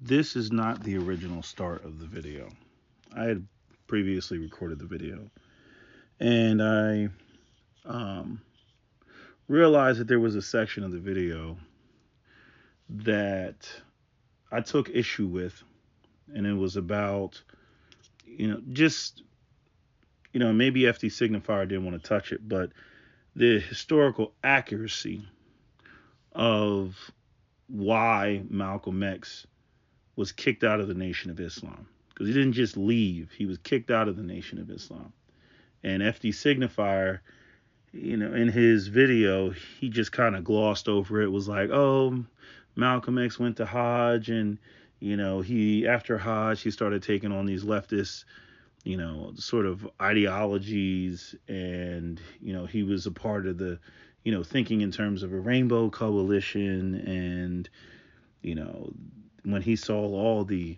This is not the original start of the video. I had previously recorded the video, and I um, realized that there was a section of the video that I took issue with, and it was about, just, maybe FD Signifier didn't want to touch it, but the historical accuracy of why Malcolm X was kicked out of the Nation of Islam. Because he didn't just leave, he was kicked out of the Nation of Islam. And FD Signifier, in his video, he just kind of glossed over it. Was like, oh, Malcolm X went to Hajj, and he after Hajj he started taking on these leftist, sort of ideologies, and he was a part of the, thinking in terms of a rainbow coalition, and you know when he saw all the,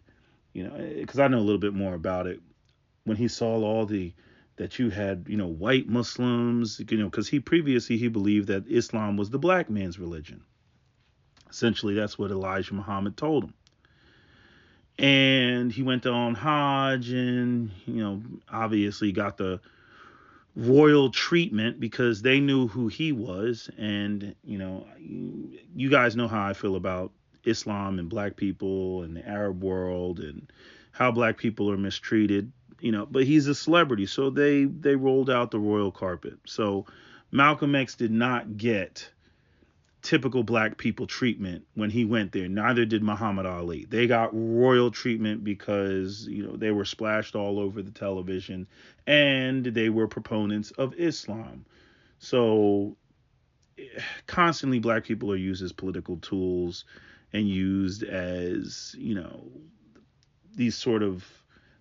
because I know a little bit more about it, when he saw all the that you had, white Muslims, because he previously he believed that Islam was the black man's religion. Essentially, that's what Elijah Muhammad told him. And he went on Hajj, and obviously got the royal treatment because they knew who he was. And you guys know how I feel about Islam and black people and the Arab world and how black people are mistreated. But he's a celebrity, so they rolled out the royal carpet. So Malcolm X did not get typical black people treatment when he went there. Neither did Muhammad Ali. They got royal treatment because they were splashed all over the television, and they were proponents of Islam. So constantly black people are used as political tools and used as, these sort of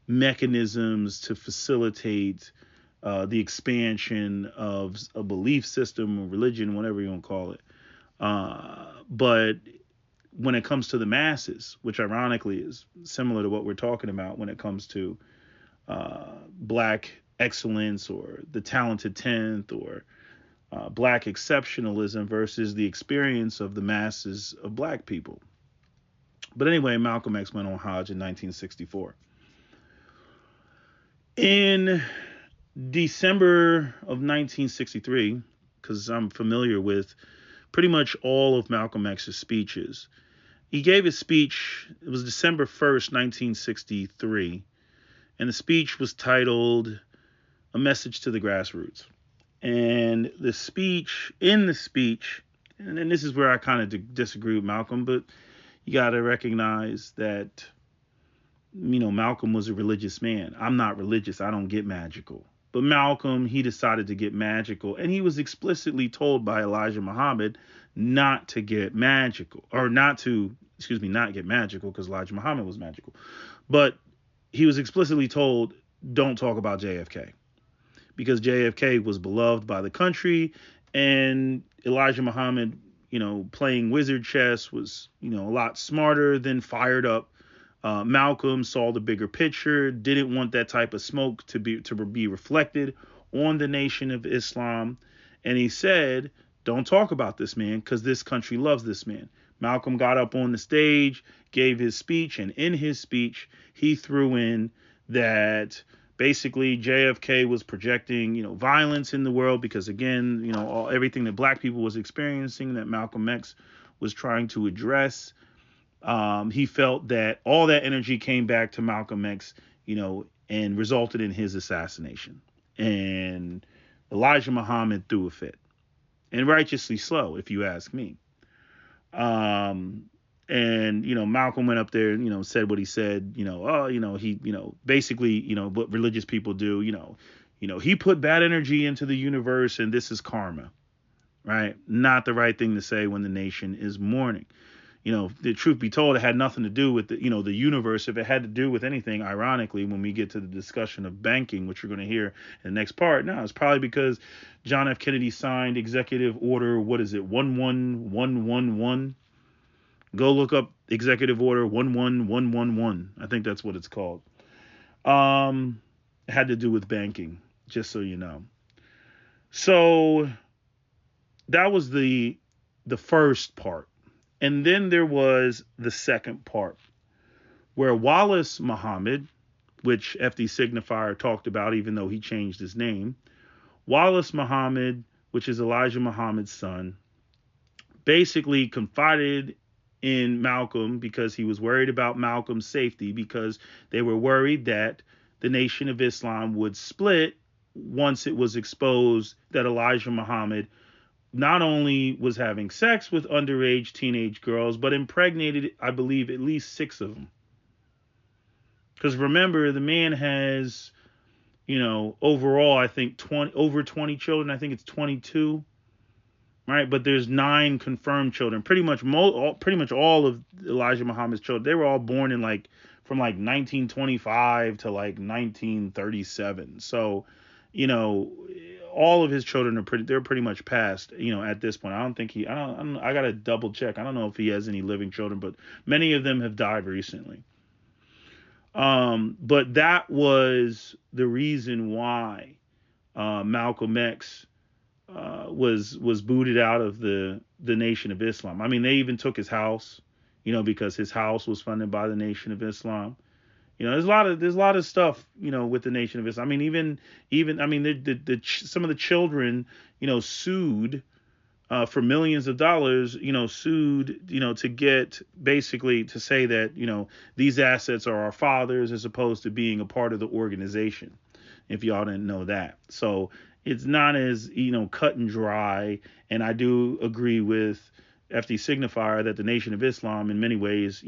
mechanisms to facilitate the expansion of a belief system or religion, whatever you want to call it. But when it comes to the masses, which ironically is similar to what we're talking about when it comes to black excellence or the talented 10th, or black exceptionalism versus the experience of the masses of black people. But anyway, Malcolm X went on Hajj in 1964. In December of 1963, because I'm familiar with pretty much all of Malcolm X's speeches, he gave his speech. It was December 1st, 1963, and the speech was titled "A Message to the Grassroots." And in the speech, and this is where I kind of disagree with Malcolm, but you got to recognize that, Malcolm was a religious man. I'm not religious. I don't get magical. But Malcolm, he decided to get magical, and he was explicitly told by Elijah Muhammad not to get magical, or not get magical, because Elijah Muhammad was magical. But he was explicitly told, don't talk about JFK, because JFK was beloved by the country, and Elijah Muhammad, playing wizard chess was, a lot smarter than fired up. Malcolm saw the bigger picture, didn't want that type of smoke to be reflected on the Nation of Islam, and he said, "Don't talk about this man, because this country loves this man." Malcolm got up on the stage, gave his speech, and in his speech, he threw in that basically JFK was projecting, violence in the world because, again, everything that black people was experiencing that Malcolm X was trying to address. He felt that all that energy came back to Malcolm X, and resulted in his assassination. And Elijah Muhammad threw a fit, and righteously so, if you ask me. And Malcolm went up there, said what he said. He, basically, what religious people do. He put bad energy into the universe, and this is karma, right? Not the right thing to say when the nation is mourning. The truth be told, it had nothing to do with the universe. If it had to do with anything, ironically, when we get to the discussion of banking, which you're going to hear in the next part, no, it's probably because John F. Kennedy signed Executive Order, what is it, 11111? Go look up Executive Order 11111. I think that's what it's called. It had to do with banking, just so you know. So that was the first part. And then there was the second part. where Wallace Muhammad, which FD Signifier talked about, even though he changed his name, Wallace Muhammad, which is Elijah Muhammad's son, basically confided in Malcolm because he was worried about Malcolm's safety, because they were worried that the Nation of Islam would split once it was exposed that Elijah Muhammad not only was having sex with underage teenage girls, but impregnated, I believe, at least 6 of them. Because remember, the man has, overall, I think over 20 children. I think it's 22, right? But there's 9 confirmed children. Pretty much all of Elijah Muhammad's children, they were all born in from 1925 to 1937. So, all of his children they're pretty much past, at this point. I gotta double check. I don't know if he has any living children, but many of them have died recently. But that was the reason why Malcolm X was booted out of the Nation of Islam. I mean, they even took his house, because his house was funded by the Nation of Islam. There's a lot of stuff, with the Nation of Islam. I mean, even I mean, some of the children, sued for millions of dollars, sued, to get basically to say that, these assets are our fathers as opposed to being a part of the organization. If y'all didn't know that. So it's not as, cut and dry. And I do agree with FD Signifier that the Nation of Islam in many ways,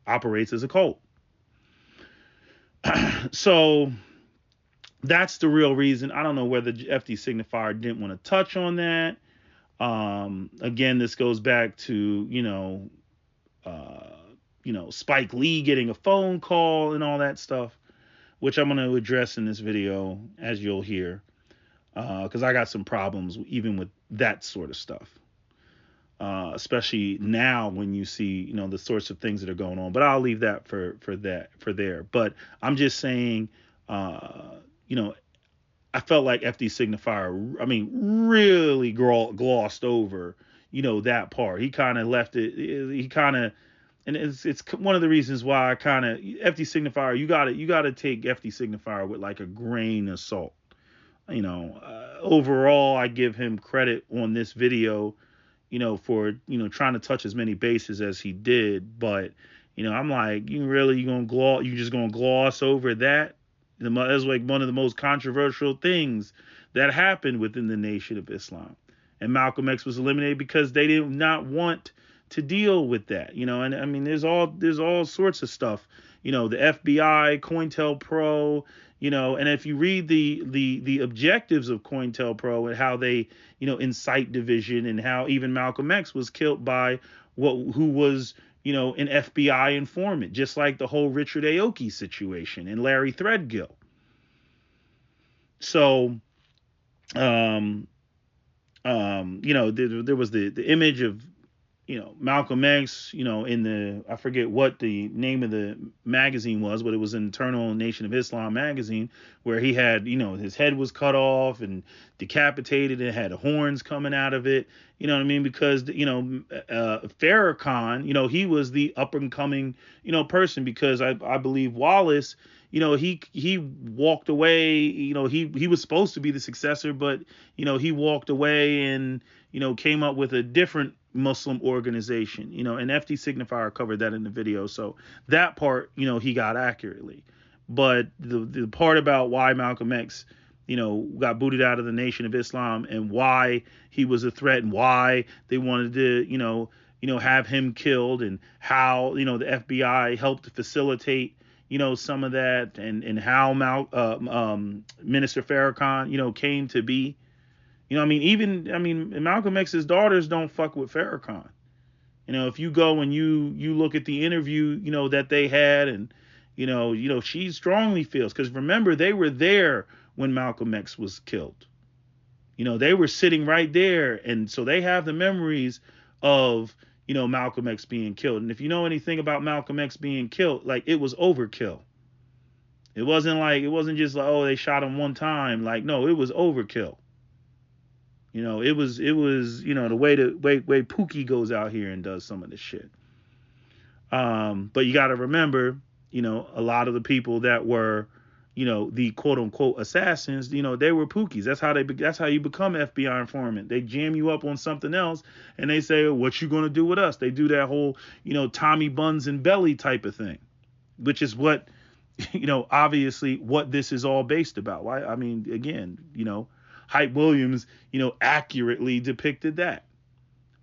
operates as a cult. So that's the real reason. I don't know whether FD Signifier didn't want to touch on that. Again, this goes back to, Spike Lee getting a phone call and all that stuff, which I'm going to address in this video, as you'll hear, because I got some problems even with that sort of stuff, especially now when you see, the sorts of things that are going on. But I'll leave that for there. But I'm just saying, I felt like FD Signifier, really glossed over, that part. He kind of left it. And it's one of the reasons why I kind of FD Signifier. You got to take FD Signifier with a grain of salt. Overall, I give him credit on this video, for trying to touch as many bases as he did. But I'm like, you just gonna gloss over that? That's one of the most controversial things that happened within the Nation of Islam. And Malcolm X was eliminated because they did not want to deal with that. And there's all sorts of stuff. The FBI, COINTELPRO, and if you read the objectives of COINTELPRO and how they, incite division, and how even Malcolm X was killed by who was, an FBI informant, just like the whole Richard Aoki situation and Larry Threadgill. So, there was the image of, Malcolm X, in I forget what the name of the magazine was, but it was an Internal Nation of Islam magazine, where he had, his head was cut off and decapitated and had horns coming out of it. You know what I mean? Because, Farrakhan, he was the up and coming, person, because I believe Wallace, he walked away, he was supposed to be the successor, but, he walked away and, came up with a different Muslim organization, and FD Signifier covered that in the video. So that part, he got accurately. But the part about why Malcolm X, got booted out of the Nation of Islam, and why he was a threat, and why they wanted to, have him killed, and how, the FBI helped to facilitate, some of that, and how Minister Farrakhan, came to be. Malcolm X's daughters don't fuck with Farrakhan. If you go and you look at the interview, that they had, and, she strongly feels, because remember, they were there when Malcolm X was killed. They were sitting right there. And so they have the memories of, Malcolm X being killed. And if you know anything about Malcolm X being killed, it was overkill. It wasn't just oh, they shot him one time. No, it was overkill. It was, the way Pookie goes out here and does some of this shit. But you got to remember, A lot of the people that were, the quote unquote assassins, they were pookies. That's how you become FBI informant. They jam you up on something else and they say, what you going to do with us? They do that whole, Tommy Buns and Belly type of thing, which is what, obviously what this is all based about. I mean, again, Hype Williams, accurately depicted that.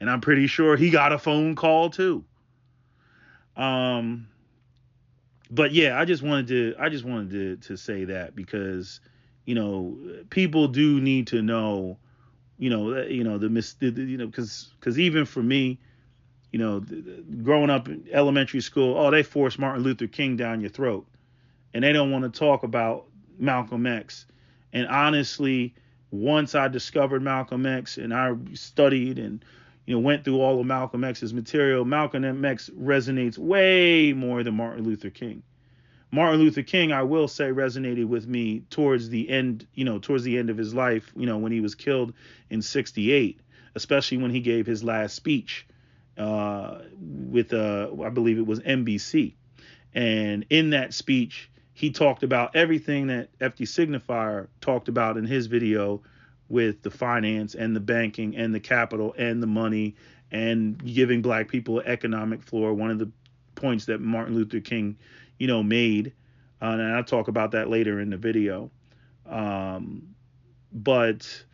And I'm pretty sure he got a phone call too. But yeah, I just wanted to say that because, people do need to know, because even for me, growing up in elementary school, they forced Martin Luther King down your throat, and they don't want to talk about Malcolm X. And honestly, once I discovered Malcolm X and I studied and went through all of Malcolm X's material, Malcolm X resonates way more than Martin Luther King. Martin Luther King, I will say, resonated with me towards the end of his life, when he was killed in '68, especially when he gave his last speech with, I believe it was NBC. And in that speech, he talked about everything that FD Signifier talked about in his video with the finance and the banking and the capital and the money and giving black people an economic floor. One of the points that Martin Luther King, made, and I'll talk about that later in the video. But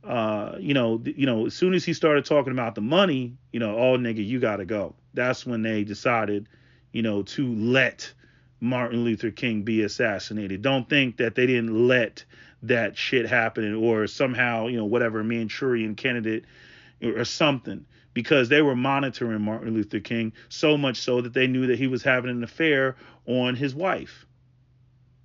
as soon as he started talking about the money, nigga, you gotta go. That's when they decided, to let Martin Luther King be assassinated. Don't think that they didn't let that shit happen or somehow, whatever Manchurian candidate or something, because they were monitoring Martin Luther King so much so that they knew that he was having an affair on his wife.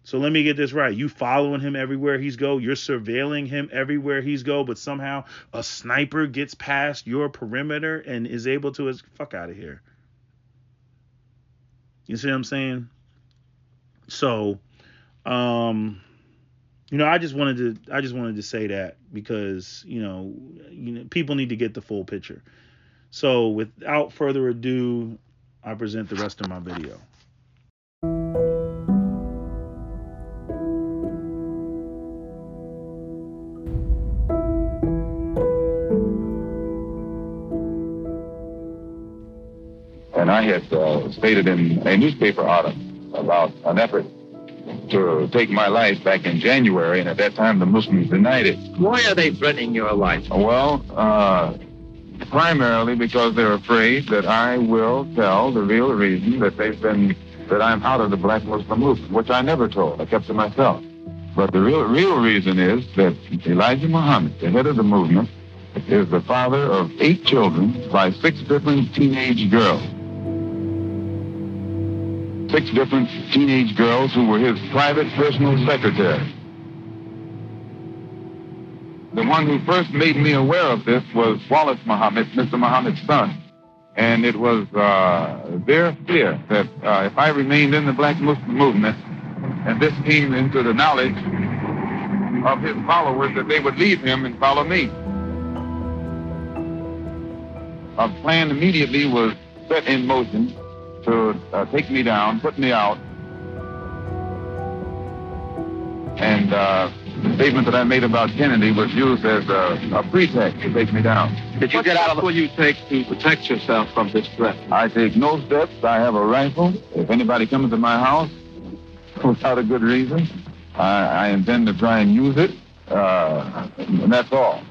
So let me get this right. You following him everywhere he's go. You're surveilling him everywhere he's go. But somehow a sniper gets past your perimeter and is able to fuck out of here. You see what I'm saying? So, I just wanted to say that because, people need to get the full picture. So without further ado, I present the rest of my video. And I had stated in a newspaper article about an effort to take my life back in January, and at that time the Muslims denied it. Why are they threatening your life? Well, primarily because they're afraid that I will tell the real reason that I'm out of the black Muslim movement, which I never told. I kept to myself. But the real reason is that Elijah Muhammad, the head of the movement, is the father of 8 children by 6 different teenage girls. 6 different teenage girls who were his private personal secretary. The one who first made me aware of this was Wallace Muhammad, Mr. Muhammad's son. And it was their fear that if I remained in the black Muslim movement and this came into the knowledge of his followers, that they would leave him and follow me. A plan immediately was set in motion to take me down, put me out. And the statement that I made about Kennedy was used as a pretext to take me down. Did you get out of what will you take to protect yourself from this threat? I take no steps. I have a rifle. If anybody comes to my house without a good reason, I intend to try and use it. And that's all.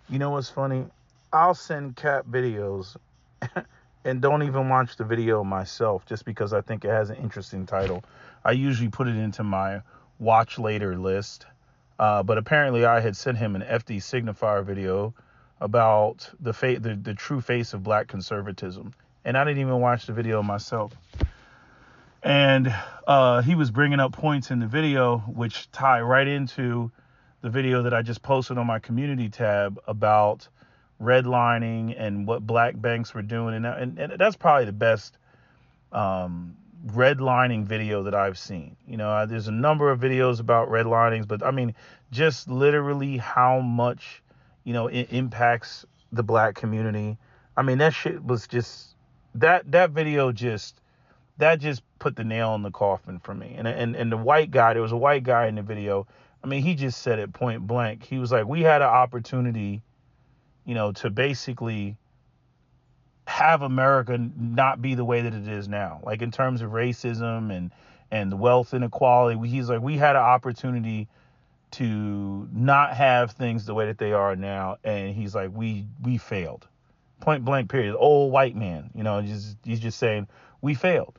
You know what's funny? I'll send Cap videos and don't even watch the video myself just because I think it has an interesting title. I usually put it into my watch later list. But apparently I had sent him an FD Signifier video about the true face of black conservatism. And I didn't even watch the video myself. And he was bringing up points in the video which tie right into the video that I just posted on my community tab about redlining and what black banks were doing. And that's probably the best redlining video that I've seen. There's a number of videos about redlinings, but I mean, just literally how much, it impacts the black community. I mean, that shit was just, that video just that just put the nail in the coffin for me. And the white guy, there was a white guy in the video. I mean, he just said it point blank. He was like, we had an opportunity, to basically have America not be the way that it is now, like in terms of racism and the wealth inequality. He's like, we had an opportunity to not have things the way that they are now, and he's like, we failed, point blank, period. Old white man, he's just saying we failed,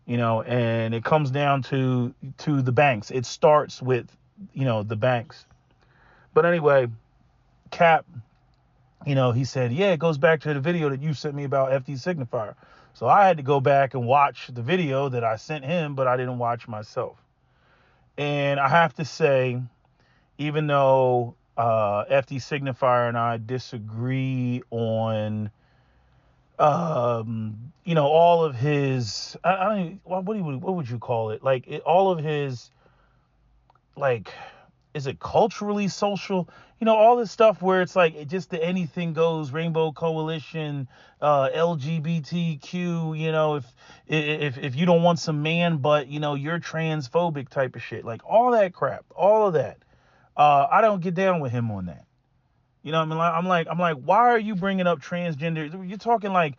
and it comes down to the banks. It starts with the banks. But anyway, Cap, he said, yeah, it goes back to the video that you sent me about FD Signifier. So I had to go back and watch the video that I sent him, but I didn't watch myself. And I have to say, even though FD Signifier and I disagree on, all of his, I don't even, what would you call it? Like all of his, like, is it culturally social? All this stuff where it's like just the anything goes, Rainbow Coalition, LGBTQ, if you don't want some man butt, you're transphobic type of shit. Like all that crap, all of that. I don't get down with him on that. You know what I mean? I'm like, why are you bringing up transgender? You're talking like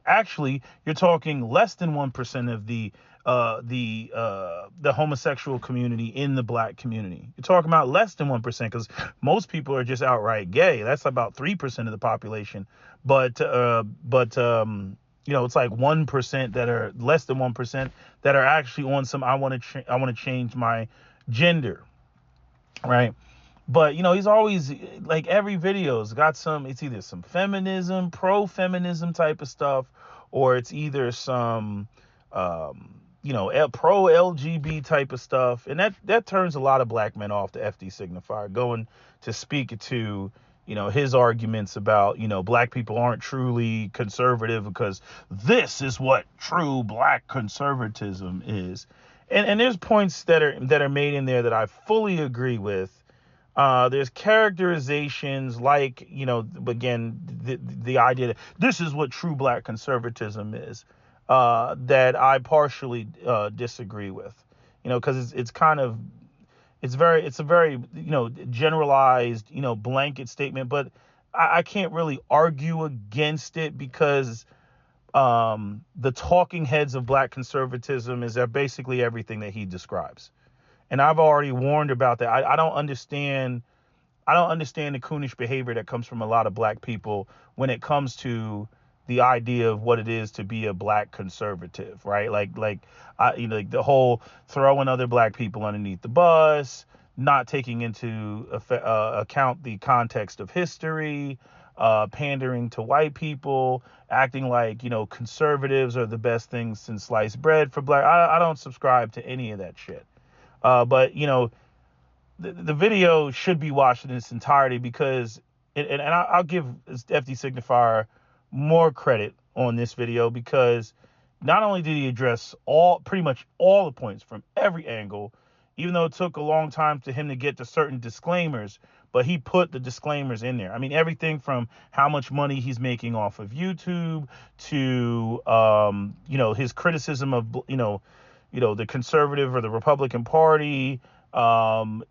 actually, you're talking less than 1% of the homosexual community in the black community. You're talking about less than 1%, because most people are just outright gay. That's about 3% of the population. But it's like 1% that are less than 1% that are actually on some I want to change my gender, right? But he's always like, every video's got it's either some feminism, pro-feminism type of stuff, or it's either some pro LGBT type of stuff. And that turns a lot of black men off the FD Signifier, going to speak to his arguments about black people aren't truly conservative, because this is what true black conservatism is. And there's points that are made in there that I fully agree with. There's characterizations like, again, the idea that this is what true black conservatism is, that I partially disagree with, because it's a very generalized, blanket statement, but I can't really argue against it, because the talking heads of black conservatism is basically everything that he describes. And I've already warned about that. I don't understand the coonish behavior that comes from a lot of black people when it comes to the idea of what it is to be a black conservative, right? Like the whole throwing other black people underneath the bus, not taking into account the context of history, pandering to white people, acting like, conservatives are the best things since sliced bread for black. I don't subscribe to any of that shit. But the video should be watched in its entirety, because, and I'll give FD Signifier more credit on this video, because not only did he address pretty much all the points from every angle, even though it took a long time for him to get to certain disclaimers, but he put the disclaimers in there. I mean, everything from how much money he's making off of YouTube to, his criticism of, the conservative or the Republican Party, and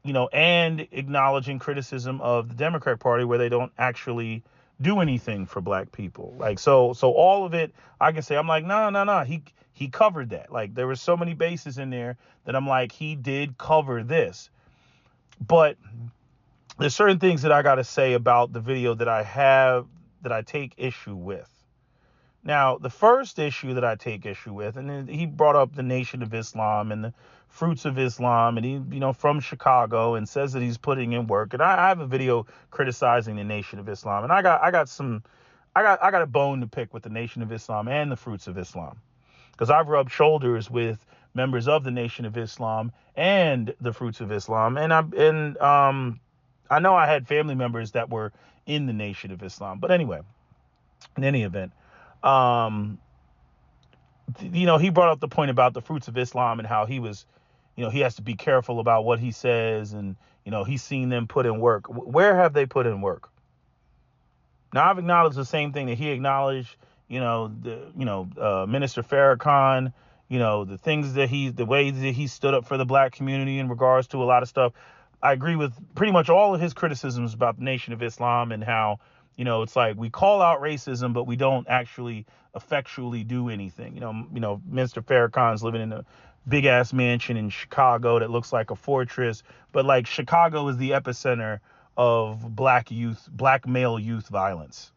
acknowledging criticism of the Democrat Party, where they don't actually do anything for black people. Like, so all of it, I can say, I'm like, no. He covered that. Like, there were so many bases in there that I'm like, he did cover this. But there's certain things that I got to say about the video that I take issue with. Now, the first issue that I take issue with, and then he brought up the Nation of Islam and the Fruits of Islam, and he, from Chicago, and says that he's putting in work. And I have a video criticizing the Nation of Islam, and I got a bone to pick with the Nation of Islam and the Fruits of Islam, because I've rubbed shoulders with members of the Nation of Islam and the Fruits of Islam, and I know I had family members that were in the Nation of Islam. But anyway, in any event, he brought up the point about the Fruits of Islam and how he was, he has to be careful about what he says, and, he's seen them put in work. Where have they put in work? Now, I've acknowledged the same thing that he acknowledged, Minister Farrakhan, the ways that he stood up for the black community in regards to a lot of stuff. I agree with pretty much all of his criticisms about the Nation of Islam and how, it's like we call out racism, but we don't actually effectually do anything. Minister Farrakhan's living in a big ass mansion in Chicago that looks like a fortress, but like Chicago is the epicenter of black male youth violence,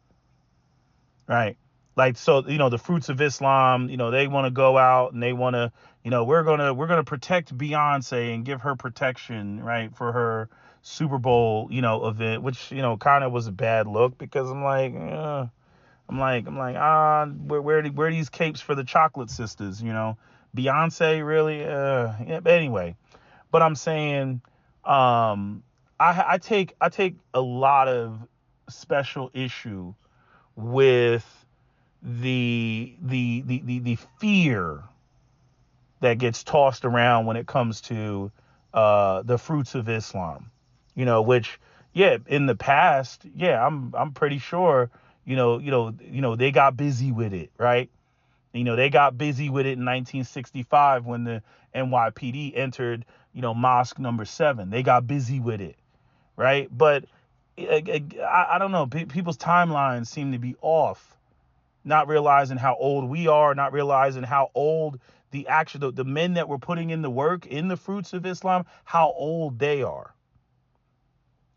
right? Like, so, the Fruits of Islam, they want to go out and they want to, we're going to protect Beyonce and give her protection, right, for her Super Bowl, event, which, kind of was a bad look, because where are these capes for the chocolate sisters, Beyonce really, yeah, but anyway, but I'm saying, I take a lot of special issue with the fear that gets tossed around when it comes to the Fruits of Islam, which, yeah, in the past, yeah, I'm pretty sure, they got busy with it, right? They got busy with it in 1965 when the NYPD entered, mosque number 7. They got busy with it, right? But I don't know, people's timelines seem to be off, not realizing how old we are, not realizing how old the men that were putting in the work in the Fruits of Islam, how old they are.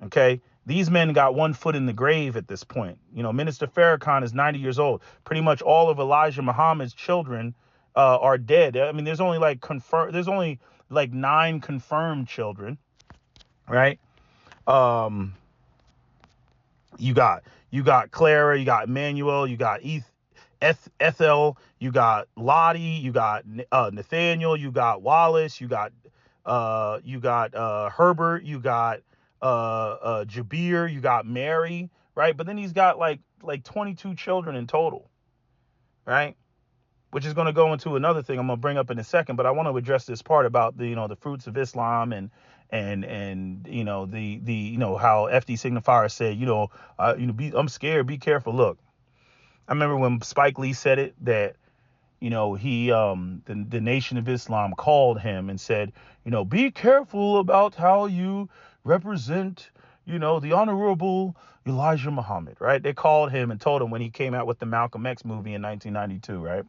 Okay. These men got one foot in the grave at this point. Minister Farrakhan is 90 years old. Pretty much all of Elijah Muhammad's children are dead. I mean, there's only like 9 confirmed children, right? You got Clara, you got Emmanuel, you got Ethel, you got Lottie, you got Nathaniel, you got Wallace, you got Herbert, you got Jabir, you got Mary, right? But then he's got like 22 children in total, right? Which is going to go into another thing I'm going to bring up in a second, but I want to address this part about the Fruits of Islam and how FD Signifier said, I'm scared, be careful. Look, I remember when Spike Lee said it, that, he, the Nation of Islam called him and said, be careful about how you represent, the Honorable Elijah Muhammad, right? They called him and told him when he came out with the Malcolm X movie in 1992, right?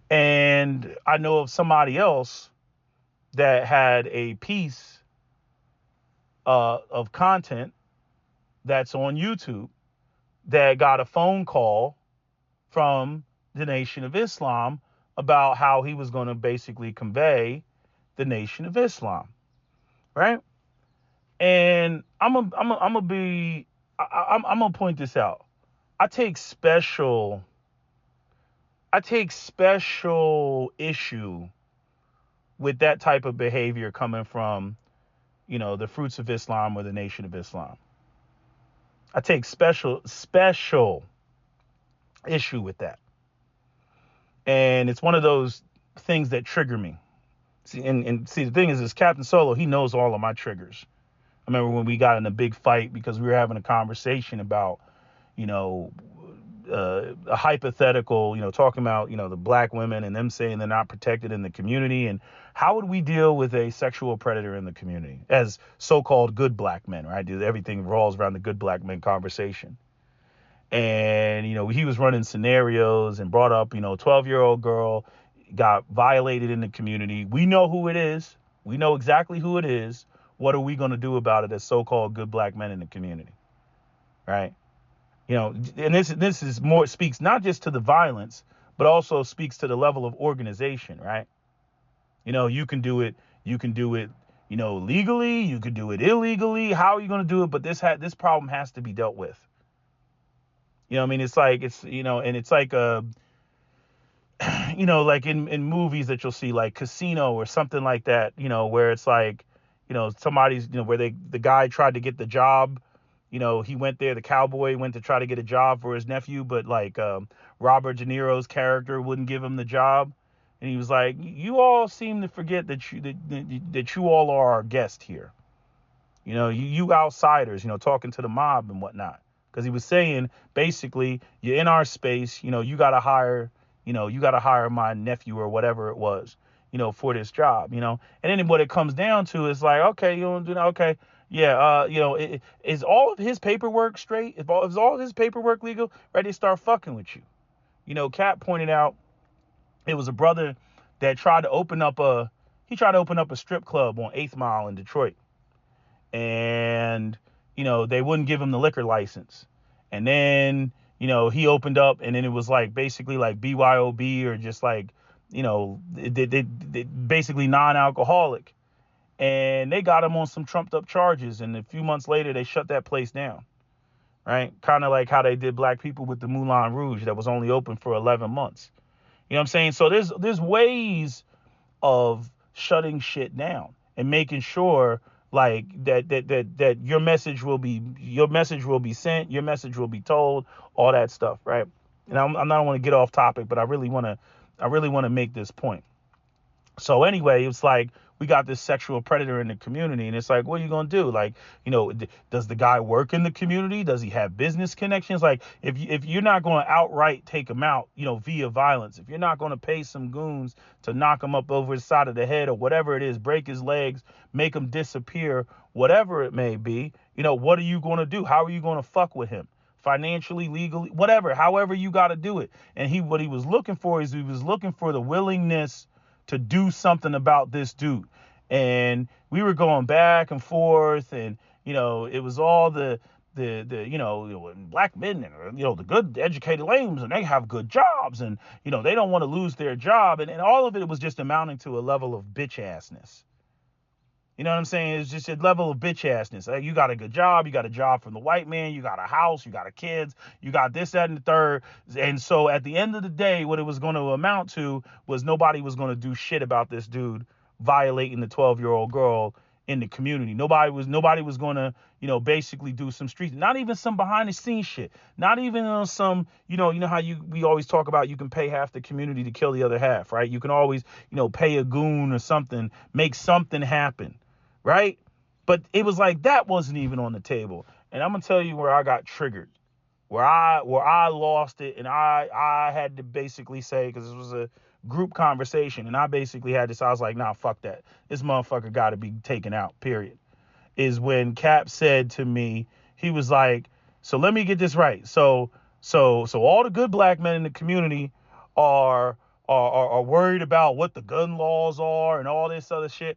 And I know of somebody else that had a piece of content that's on YouTube that got a phone call from the Nation of Islam about how he was going to basically convey the Nation of Islam, right? And I'm gonna point this out. I take special issue with that type of behavior coming from, the Fruits of Islam or the Nation of Islam. I take special issue with that. And it's one of those things that trigger me. See, the thing is Captain Solo, he knows all of my triggers. I remember when we got in a big fight because we were having a conversation about, a hypothetical, talking about, the black women and them saying they're not protected in the community. And how would we deal with a sexual predator in the community as so-called good black men, right? Everything revolves around the good black men conversation. And, he was running scenarios and brought up, 12-year-old girl got violated in the community. We know who it is. We know exactly who it is. What are we going to do about it as so-called good black men in the community? Right. And this is more, speaks not just to the violence, but also speaks to the level of organization. Right. You can do it. Legally, you can do it illegally. How are you going to do it? But this problem has to be dealt with. It's like, and it's like, like in movies that you'll see, like Casino or something like that, where it's like, somebody's, where the guy tried to get the job, he went there, the cowboy went to try to get a job for his nephew, but like, Robert De Niro's character wouldn't give him the job. And he was like, you all seem to forget that you all are our guest here. You outsiders, talking to the mob and whatnot. because he was saying basically, you're in our space, you got to hire, my nephew or whatever it was, for this job, and then what it comes down to is like, okay, you don't do that, okay, yeah, is all of his paperwork straight? Is all of his paperwork legal? Right, they start fucking with you. Cap pointed out it was a brother that tried to open up a strip club on 8th Mile in Detroit. And, they wouldn't give him the liquor license. And then, he opened up, and then it was like basically like BYOB, or just like, they basically non-alcoholic. And they got him on some trumped up charges. And a few months later, they shut that place down. Right? Kind of like how they did Black People with the Moulin Rouge that was only open for 11 months. You know what I'm saying? So there's ways of shutting shit down and making sure like that your message will be sent, your message will be told, all that stuff, right? And I don't want to get off topic, but I really want to make this point. So anyway, it's like we got this sexual predator in the community, and it's like, what are you going to do? Like, does the guy work in the community? Does he have business connections? Like, if you're not going to outright take him out, via violence, if you're not going to pay some goons to knock him up over the side of the head or whatever it is, break his legs, make him disappear, whatever it may be, what are you going to do? How are you going to fuck with him? Financially, legally, whatever, however you got to do it. And what he was looking for is the willingness to do something about this dude. And we were going back and forth, and it was all the black men, and the good educated lames, and they have good jobs, and they don't want to lose their job, and all of it was just amounting to a level of bitch assness. You know what I'm saying? It's just a level of bitch assness. Like, you got a good job, you got a job from the white man, you got a house, you got a kids, you got this, that, and the third. And so at the end of the day, what it was going to amount to was nobody was going to do shit about this dude violating the 12-year-old girl in the community. Nobody was going to, basically do some street, not even some behind the scenes shit, not even on some, how we always talk about, you can pay half the community to kill the other half, right? You can always, pay a goon or something, make something happen. Right? But it was like that wasn't even on the table. And I'm gonna tell you where I got triggered, where I lost it, and I had to basically say, because this was a group conversation, and I basically had to say, I was like, nah, fuck that. This motherfucker got to be taken out, period. Is when Cap said to me, he was like, so let me get this right. So all the good black men in the community are worried about what the gun laws are and all this other shit,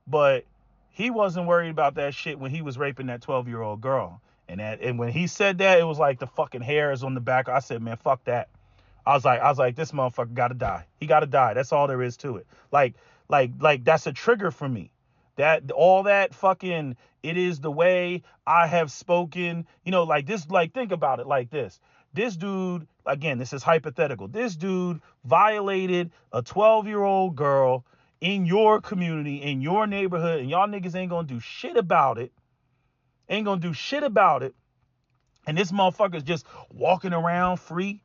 but he wasn't worried about that shit when he was raping that 12-year-old girl. And when he said that, it was like the fucking hairs on the back. I said, man, fuck that. I was like, this motherfucker gotta die. He gotta die. That's all there is to it. Like that's a trigger for me. That all that fucking, it is the way I have spoken, like this, like, think about it like this. This dude, again, this is hypothetical. This dude violated a 12-year-old girl in your community, in your neighborhood, and y'all niggas ain't gonna do shit about it. And this motherfucker's just walking around free,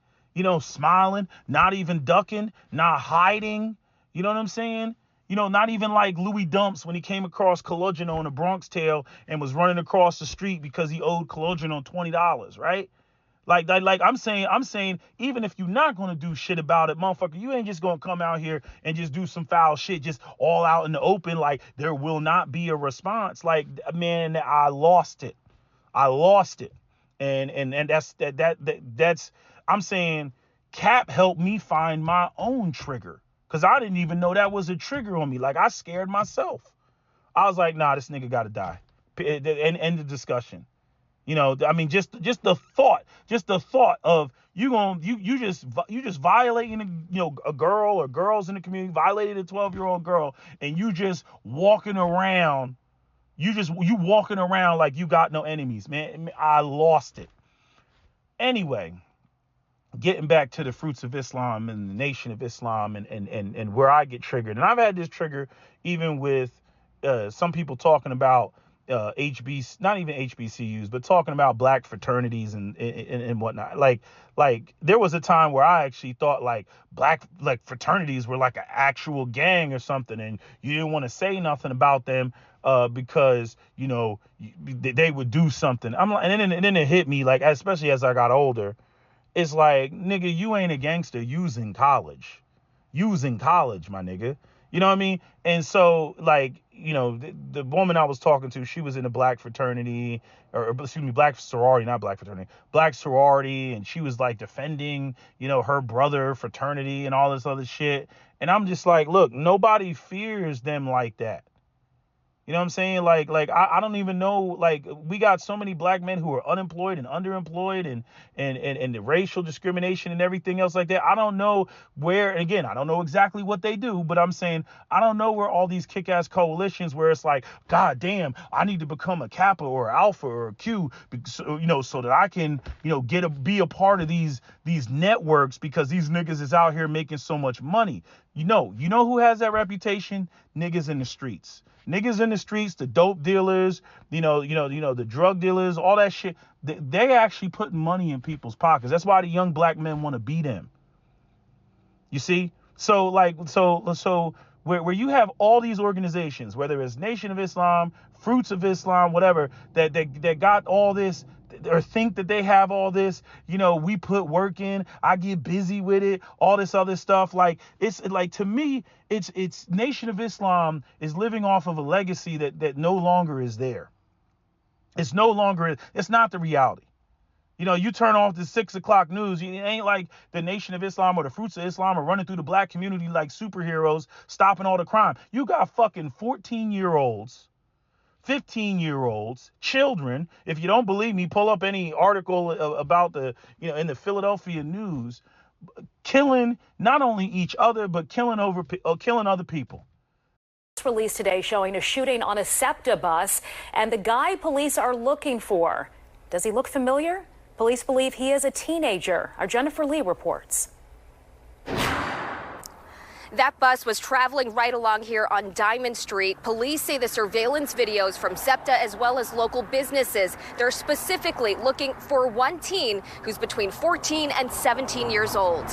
smiling, not even ducking, not hiding. You know what I'm saying? Not even like Louis Dumps when he came across Colugino in a Bronx Tale and was running across the street because he owed Colugino $20, right? Like I'm saying, even if you're not going to do shit about it, motherfucker, you ain't just going to come out here and just do some foul shit, just all out in the open. Like, there will not be a response. Like, man, I lost it. And that's, I'm saying Cap helped me find my own trigger, because I didn't even know that was a trigger on me. Like, I scared myself. I was like, nah, this nigga got to die. End the discussion. I mean, just the thought of you just violating a girl or girls in the community, violated a 12-year-old girl, and you walking around like you got no enemies, man. I lost it. Anyway, getting back to the fruits of Islam and the Nation of Islam and where I get triggered, and I've had this trigger even with some people talking about not even HBCUs, but talking about black fraternities and whatnot. Like there was a time where I actually thought like black like fraternities were like an actual gang or something, and you didn't want to say nothing about them because you know they would do something. I'm like, and then it hit me like, especially as I got older, it's like, nigga, you ain't a gangster using college, my nigga. You know what I mean? And so, like, you know, the woman I was talking to, she was in a black fraternity, or excuse me, black sorority, not black fraternity, black sorority, and she was like defending, you know, her brother fraternity and all this other shit. And I'm just like, look, nobody fears them like that. You know what I'm saying? Like I don't even know, like we got so many black men who are unemployed and underemployed and the racial discrimination and everything else like that. I don't know where, and again, I don't know exactly what they do, but I'm saying I don't know where all these kick-ass coalitions where it's like, God damn, I need to become a Kappa or Alpha or a Q, you know, so that I can, you know, be a part of these networks because these niggas is out here making so much money. You know who has that reputation? Niggas in the streets. Niggas in the streets, the dope dealers, you know, the drug dealers, all that shit. They actually putting money in people's pockets. That's why the young black men want to be them. You see? So where you have all these organizations, whether it's Nation of Islam, Fruits of Islam, whatever, that got all this, or think that they have all this, you know, we put work in, I get busy with it, all this other stuff. Like, it's like, to me, it's Nation of Islam is living off of a legacy that no longer is there. It's not the reality. You know, you turn off the 6 o'clock news, it ain't like the Nation of Islam or the Fruits of Islam are running through the black community like superheroes, stopping all the crime. You got fucking 14-year-olds, 15-year-olds, children. If you don't believe me, pull up any article about in the Philadelphia News, killing not only each other, but killing other people. Released today showing a shooting on a SEPTA bus and the guy police are looking for. Does he look familiar? Police believe he is a teenager. Our Jennifer Lee reports. That bus was traveling right along here on Diamond Street. Police say the surveillance videos from SEPTA as well as local businesses, they're specifically looking for one teen who's between 14 and 17 years old.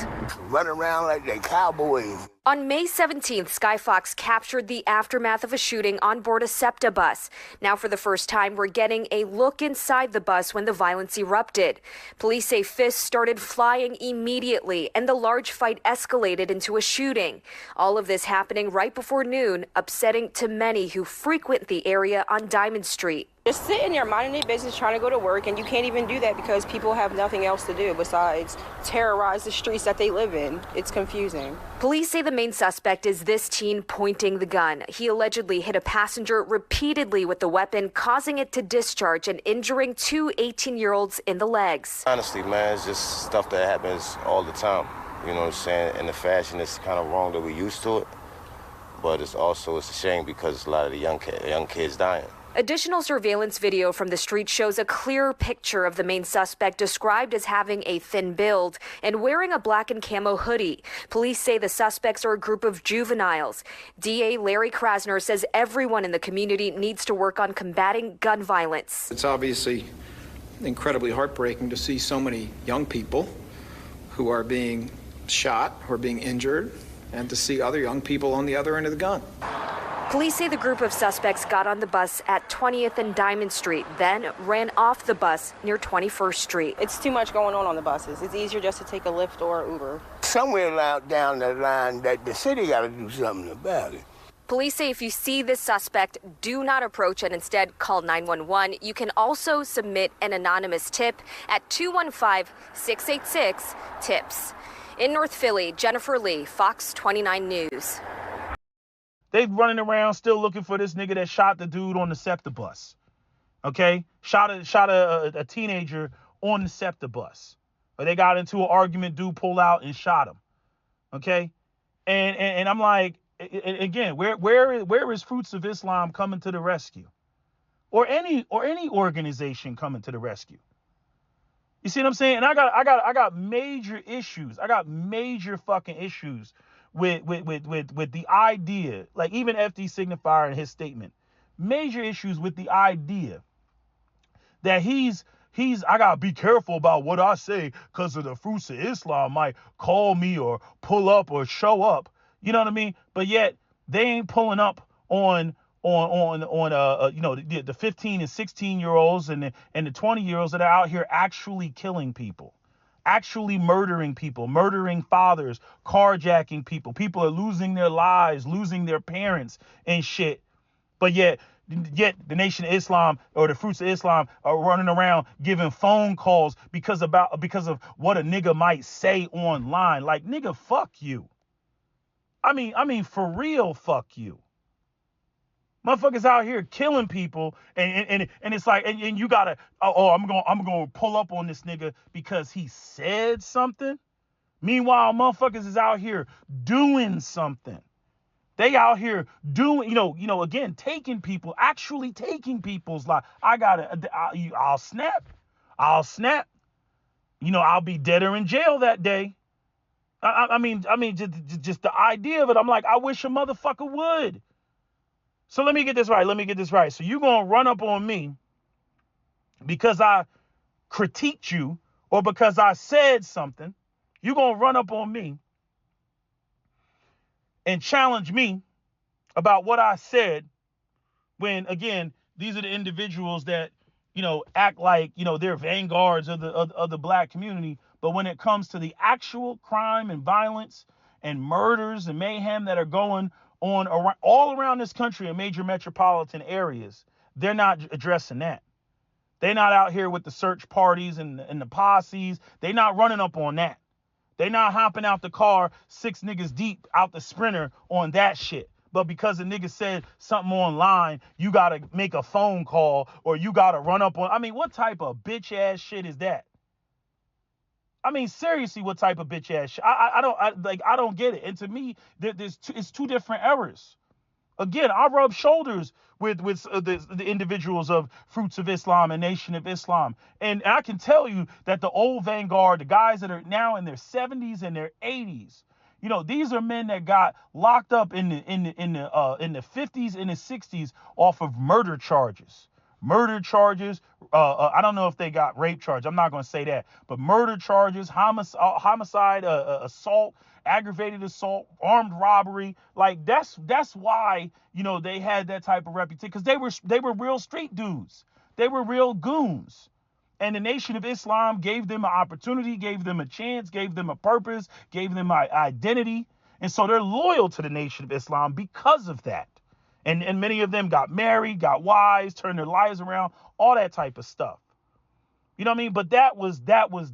Run around like they cowboys. On May 17th, Skyfox captured the aftermath of a shooting on board a SEPTA bus. Now, for the first time, we're getting a look inside the bus when the violence erupted. Police say fists started flying immediately, and the large fight escalated into a shooting. All of this happening right before noon, upsetting to many who frequent the area on Diamond Street. Just sitting there minding their business, trying to go to work, and you can't even do that because people have nothing else to do besides terrorize the streets that they live in. It's confusing. Police say the main suspect is this teen pointing the gun. He allegedly hit a passenger repeatedly with the weapon, causing it to discharge and injuring two 18-year-olds in the legs. Honestly, man, it's just stuff that happens all the time. You know what I'm saying? And the fashion is kind of wrong that we're used to it. But it's a shame because a lot of the young kids dying. Additional surveillance video from the street shows a clearer picture of the main suspect, described as having a thin build and wearing a black and camo hoodie. Police say the suspects are a group of juveniles. DA Larry Krasner says everyone in the community needs to work on combating gun violence. It's obviously incredibly heartbreaking to see so many young people who are being shot, who are being injured, and to see other young people on the other end of the gun. Police say the group of suspects got on the bus at 20th and Diamond Street, then ran off the bus near 21st Street. It's too much going on the buses. It's easier just to take a Lyft or Uber. Somewhere out down the line that the city got to do something about it. Police say if you see this suspect, do not approach and instead call 911. You can also submit an anonymous tip at 215-686-TIPS. In North Philly, Jennifer Lee, Fox 29 News. They running around still looking for this nigga that shot the dude on the SEPTA bus. Okay? Shot a teenager on the SEPTA bus. Or they got into an argument, dude pulled out and shot him. Okay? And I'm like, again, where is Fruits of Islam coming to the rescue? Or any organization coming to the rescue? You see what I'm saying? And I got major issues. I got major fucking issues with the idea, like even FD Signifier in his statement major issues with the idea that I gotta be careful about what I say because of the fruits of Islam might call me or pull up or show up. You know what I mean? But yet they ain't pulling up on the 15 and 16-year-olds and the 20-year-olds that are out here actually killing people, actually murdering people, murdering fathers, carjacking people. People are losing their lives, losing their parents and shit. But yet the Nation of Islam or the Fruits of Islam are running around giving phone calls because of what a nigga might say online. Like, nigga, fuck you. I mean, for real, fuck you. Motherfuckers out here killing people, and it's like, and you gotta, I'm gonna pull up on this nigga because he said something. Meanwhile, motherfuckers is out here doing something. They out here doing, again, taking people, actually taking people's life. I'll snap. I'll be dead or in jail that day. I mean, just the idea of it. I'm like, I wish a motherfucker would. So let me get this right. So you gonna run up on me because I critiqued you or because I said something. You gonna run up on me and challenge me about what I said when, again, these are the individuals that, act like, they're vanguards of the black community. But when it comes to the actual crime and violence and murders and mayhem that are going on all around this country in major metropolitan areas, they're not addressing that. They're not out here with the search parties and the posses. They're not running up on that. They're not hopping out the car 6 niggas deep out the Sprinter on that shit. But because a nigga said something online, you got to make a phone call or you got to run up on. I mean, what type of bitch ass shit is that? I mean, seriously, what type of bitch ass shit? I don't get it. And to me, it's two different errors. Again, I rub shoulders with the individuals of Fruits of Islam and Nation of Islam, and I can tell you that the old vanguard, the guys that are now in their 70s and their 80s, these are men that got locked up in the 50s and the 60s off of murder charges. I don't know if they got rape charges. I'm not going to say that, but murder charges, homicide, assault, aggravated assault, armed robbery. Like that's why, they had that type of reputation, because they were real street dudes. They were real goons. And the Nation of Islam gave them an opportunity, gave them a chance, gave them a purpose, gave them an identity. And so they're loyal to the Nation of Islam because of that. And many of them got married, got wives, turned their lives around, all that type of stuff. You know what I mean? But that was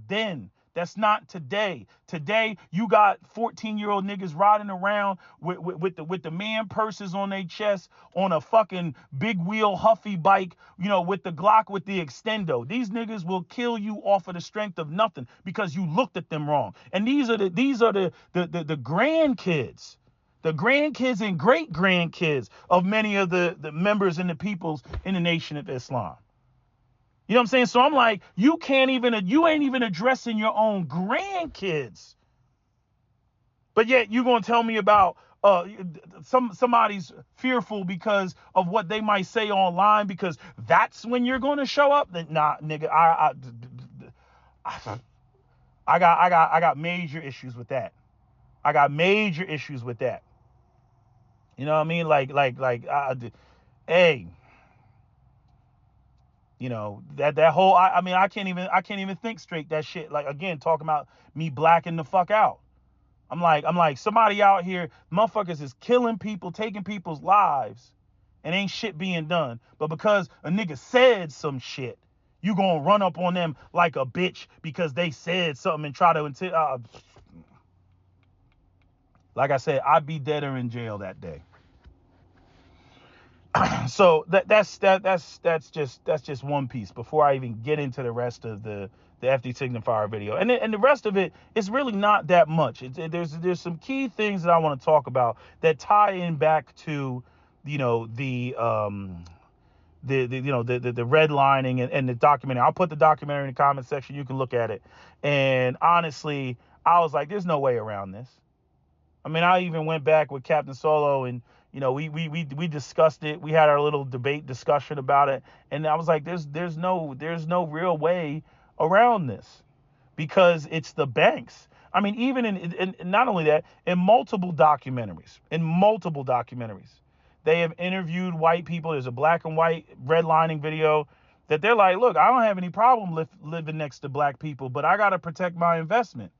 then. That's not today. Today, you got 14-year-old niggas riding around with the man purses on their chest on a fucking big wheel Huffy bike, with the Glock with the extendo. These niggas will kill you off of the strength of nothing because you looked at them wrong. And these are the grandkids. The grandkids and great grandkids of many of the members and the peoples in the Nation of Islam. You know what I'm saying? So I'm like, you ain't even addressing your own grandkids. But yet you gonna tell me about somebody's fearful because of what they might say online because that's when you're gonna show up? Nah, nigga, I got major issues with that. You know what I mean? Hey. That whole, I can't even think straight. That shit, like, again, talking about me blacking the fuck out. I'm like, somebody out here, motherfuckers is killing people, taking people's lives, and ain't shit being done. But because a nigga said some shit, you gonna run up on them like a bitch because they said something and try to, like I said, I'd be dead or in jail that day. So that's just one piece before I even get into the rest of the FD Signifier video, and the rest of it is really not that much. There's some key things that I want to talk about that tie in back to the redlining and the documentary. I'll put the documentary in the comment section. You can look at it. And honestly, I was like, there's no way around this. I mean, I even went back with Captain Solo and We discussed it. We had our little debate discussion about it, and I was like, there's no real way around this, because it's the banks. I mean, even in not only that, in multiple documentaries, they have interviewed white people. There's a black and white redlining video that they're like, look, I don't have any problem living next to black people, but I got to protect my investment,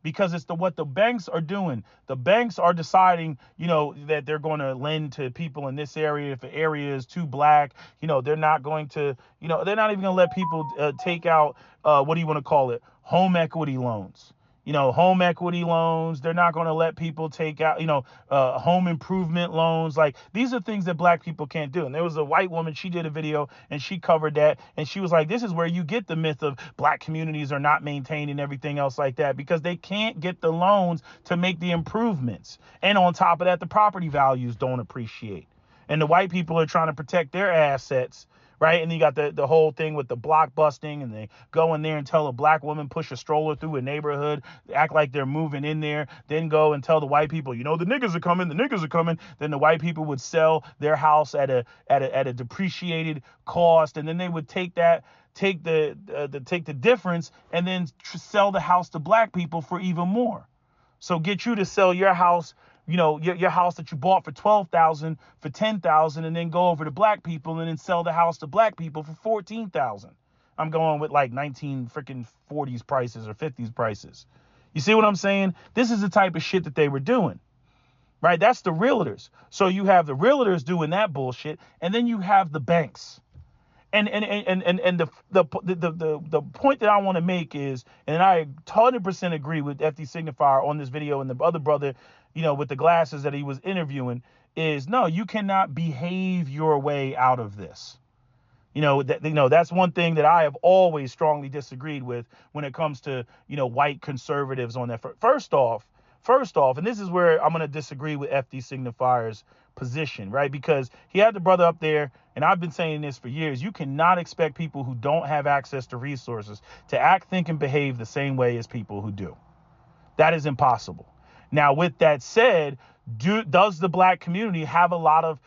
because it's what the banks are doing. The banks are deciding, that they're going to lend to people in this area. If the area is too black, they're not going to, they're not even going to let people take out, what do you want to call it? Home equity loans. Home equity loans. They're not going to let people take out, home improvement loans. Like, these are things that black people can't do. And there was a white woman, she did a video and she covered that. And she was like, this is where you get the myth of black communities are not maintained and everything else like that, because they can't get the loans to make the improvements. And on top of that, the property values don't appreciate. And the white people are trying to protect their assets, right? And you got the whole thing with the block busting, and they go in there and tell a black woman push a stroller through a neighborhood, act like they're moving in there, then go and tell the white people, the niggas are coming, Then the white people would sell their house at a depreciated cost, and then they would take the difference and then sell the house to black people for even more. So get you to sell your house, your house that you bought for $12,000 for $10,000, and then go over to black people and then sell the house to black people for $14,000. I'm going with like 1940s prices or 50s prices. You see what I'm saying? This is the type of shit that they were doing, right? That's the realtors. So you have the realtors doing that bullshit, and then you have the banks. And the point that I want to make is, and I 100% agree with FD Signifier on this video, and the other brother, with the glasses that he was interviewing, is no, you cannot behave your way out of this. That's one thing that I have always strongly disagreed with when it comes to, white conservatives on that. First off, and this is where I'm going to disagree with FD Signifier's position, right? Because he had the brother up there, and I've been saying this for years. You cannot expect people who don't have access to resources to act, think, and behave the same way as people who do. That is impossible. Now, with that said, does the black community have a lot of,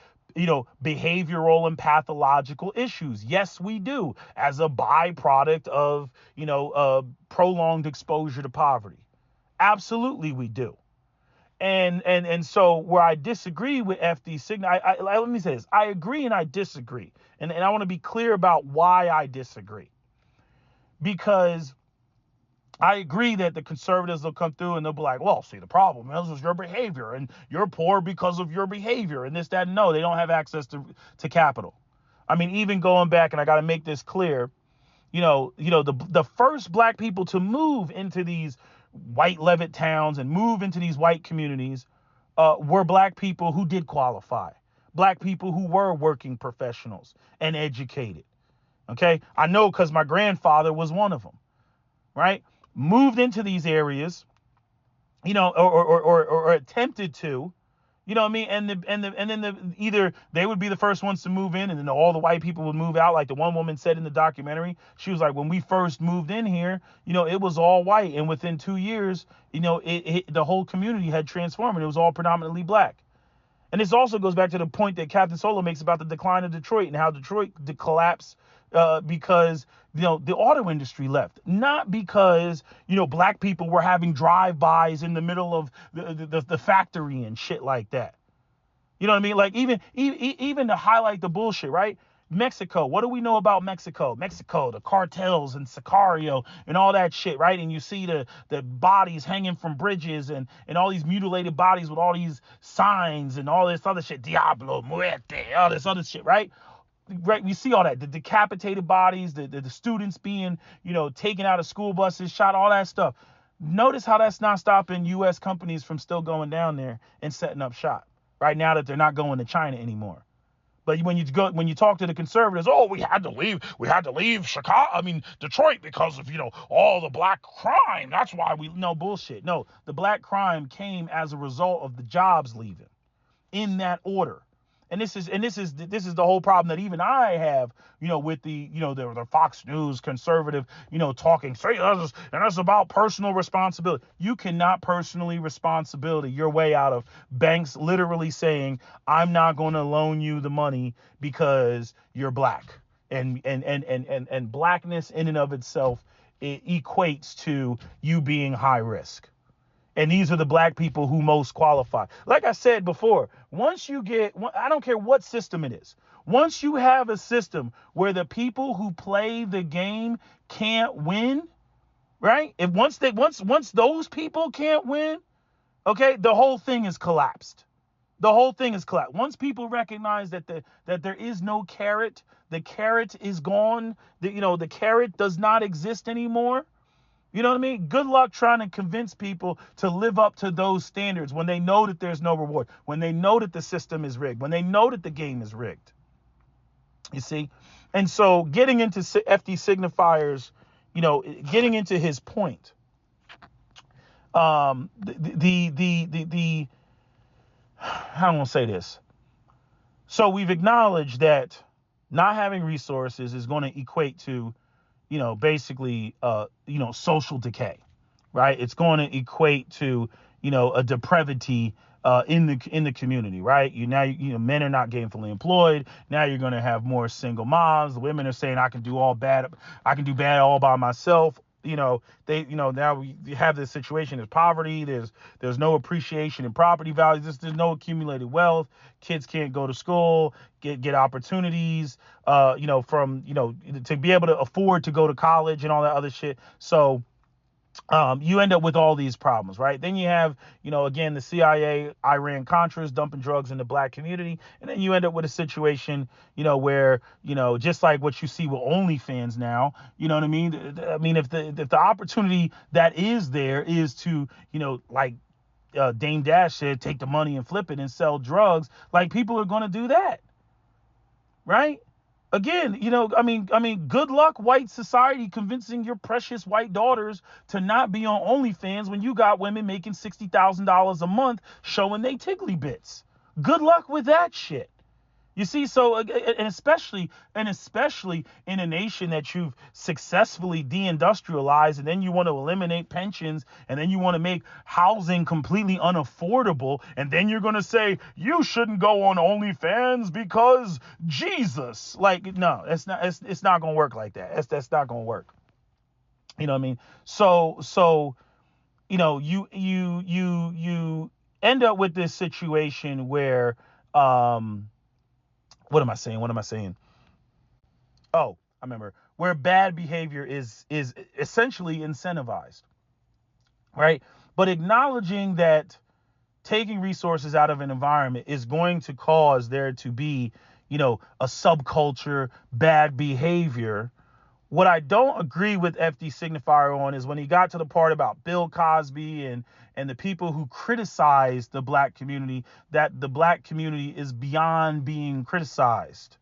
behavioral and pathological issues? Yes, we do, as a byproduct of, prolonged exposure to poverty. Absolutely, we do. And so where I disagree with FD Signa, let me say this. I agree and I disagree. And I want to be clear about why I disagree. Because I agree that the conservatives will come through and they'll be like, well, see, the problem is your behavior, and you're poor because of your behavior, and this, that, and no, they don't have access to capital. I mean, even going back, and I got to make this clear, the first black people to move into these white Levitt towns and move into these white communities were black people who did qualify, black people who were working professionals and educated. Okay, I know because my grandfather was one of them, right? Moved into these areas, or attempted to, you know what I mean? And then either they would be the first ones to move in, and then all the white people would move out. Like the one woman said in the documentary, she was like, when we first moved in here, it was all white, and within 2 years, the whole community had transformed, and it was all predominantly black. And this also goes back to the point that Captain Solo makes about the decline of Detroit and how Detroit collapsed because the auto industry left, not because black people were having drive-bys in the middle of the factory and shit like that. You know what I mean? Like even to highlight the bullshit, right? Mexico, what do we know about Mexico? Mexico, the cartels and Sicario and all that shit, right? And you see the bodies hanging from bridges and all these mutilated bodies with all these signs and all this other shit, Diablo, Muerte, all this other shit, right? Right, we see all that, the decapitated bodies, the students being, taken out of school buses, shot, all that stuff. Notice how that's not stopping U.S. companies from still going down there and setting up shop, right, now that they're not going to China anymore. But when you talk to the conservatives, we had to leave Detroit because of, all the black crime. That's why no bullshit. No, the black crime came as a result of the jobs leaving, in that order. And this is the whole problem that even I have, with the Fox News conservative, talking, say us, and that's about personal responsibility. You cannot personally responsibility your way out of banks literally saying, I'm not going to loan you the money because you're black. And blackness in and of itself, it equates to you being high risk. And these are the black people who most qualify. Like I said before, I don't care what system it is. Once you have a system where the people who play the game can't win, right? Once those people can't win, okay, the whole thing is collapsed. The whole thing is collapsed. Once people recognize that there is no carrot, the carrot is gone. The carrot does not exist anymore. You know what I mean? Good luck trying to convince people to live up to those standards when they know that there's no reward, when they know that the system is rigged, when they know that the game is rigged. You see? And so getting into FD Signifier's, getting into his point, how do I want to say this? So we've acknowledged that not having resources is going to equate to basically, social decay, right? It's going to equate to, a depravity in the community, right? Men are not gainfully employed. Now you're going to have more single moms. The women are saying, I can do bad all by myself. Now we have this situation. There's poverty. There's no appreciation in property values. There's no accumulated wealth. Kids can't go to school, get opportunities, to be able to afford to go to college and all that other shit. So you end up with all these problems, right? Then you have, again, the CIA, Iran-Contras dumping drugs in the black community. And then you end up with a situation, where, just like what you see with OnlyFans now, you know what I mean? I mean, if the opportunity that is there is to, like Dame Dash said, take the money and flip it and sell drugs, like people are going to do that, right? Again, good luck, white society, convincing your precious white daughters to not be on OnlyFans when you got women making $60,000 a month showing they tiggly bits. Good luck with that shit. You see, so, and especially in a nation that you've successfully deindustrialized, and then you want to eliminate pensions, and then you want to make housing completely unaffordable, and then you're going to say, you shouldn't go on OnlyFans because Jesus. Like, no, it's not going to work like that. That's not going to work. You know what I mean? So, you end up with this situation where, what am I saying? Oh, I remember, where bad behavior is essentially incentivized, right? But acknowledging that taking resources out of an environment is going to cause there to be, a subculture, bad behavior. What I don't agree with FD Signifier on is when he got to the part about Bill Cosby and the people who criticize the black community, that the black community is beyond being criticized.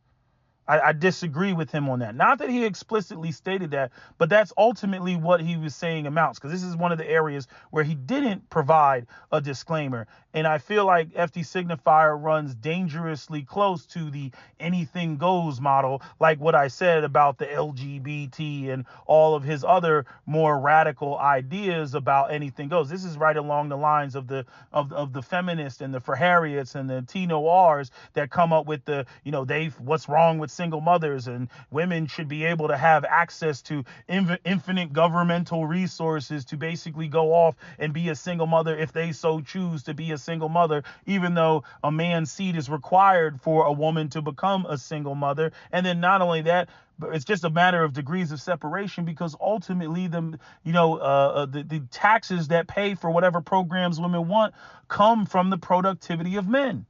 I disagree with him on that. Not that he explicitly stated that, but that's ultimately what he was saying amounts, because this is one of the areas where he didn't provide a disclaimer. And I feel like FD Signifier runs dangerously close to the anything goes model, like what I said about the LGBT and all of his other more radical ideas about anything goes. This is right along the lines of the feminists and the Harriets and the T-Noirs that come up with the, what's wrong with single mothers, and women should be able to have access to infinite governmental resources to basically go off and be a single mother if they so choose to be a single mother, even though a man's seed is required for a woman to become a single mother. And then not only that, but it's just a matter of degrees of separation, because ultimately the taxes that pay for whatever programs women want come from the productivity of men.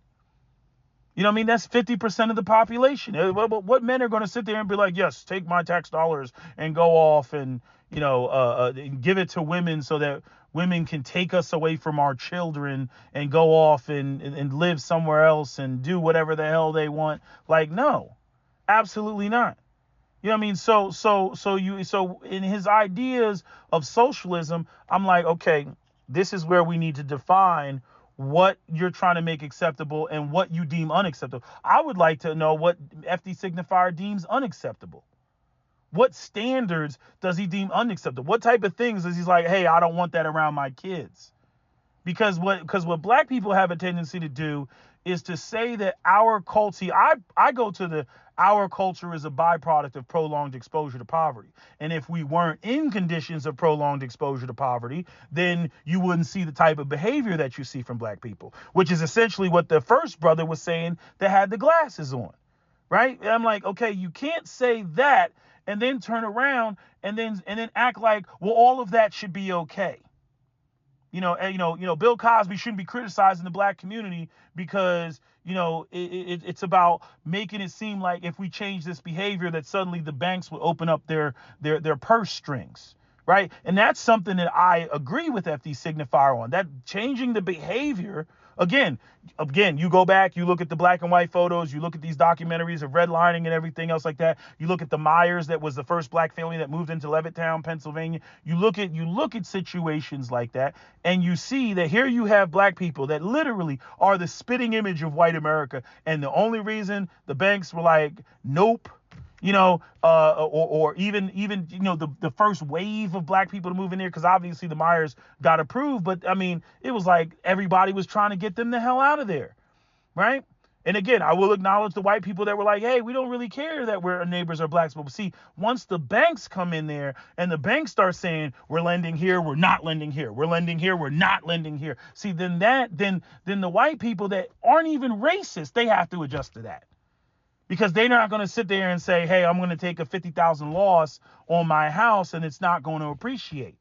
You know what I mean? That's 50% of the population. What men are going to sit there and be like, yes, take my tax dollars and go off and, give it to women so that women can take us away from our children and go off and live somewhere else and do whatever the hell they want. Like, no, absolutely not. You know what I mean? So in his ideas of socialism, I'm like, okay, this is where we need to define what you're trying to make acceptable and what you deem unacceptable. I would like to know what FD Signifier deems unacceptable. What standards does he deem unacceptable? What type of things is he's like, hey, I don't want that around my kids? Because what black people have a tendency to do is to say that our culture, I go to our culture is a byproduct of prolonged exposure to poverty. And if we weren't in conditions of prolonged exposure to poverty, then you wouldn't see the type of behavior that you see from black people, which is essentially what the first brother was saying that had the glasses on, right? And I'm like, okay, you can't say that and then turn around and then act like, well, all of that should be okay. Bill Cosby shouldn't be criticizing the black community because, it's about making it seem like if we change this behavior that suddenly the banks will open up their purse strings, right? And that's something that I agree with FD Signifier on, that changing the behavior. Again, you go back, you look at the black and white photos, you look at these documentaries of redlining and everything else like that. You look at the Myers, that was the first black family that moved into Levittown, Pennsylvania. You look at situations like that, and you see that here you have black people that literally are the spitting image of white America. And the only reason the banks were like, nope, or even the first wave of black people to move in there, because obviously the Myers got approved, but I mean, it was like everybody was trying to get them the hell out of there, right? And again, I will acknowledge the white people that were like, hey, we don't really care that our neighbors are blacks. But see, once the banks come in there and the banks start saying, we're lending here, we're not lending here, we're lending here, we're not lending here. See, then the white people that aren't even racist, they have to adjust to that. Because they're not going to sit there and say, hey, I'm going to take a $50,000 loss on my house and it's not going to appreciate.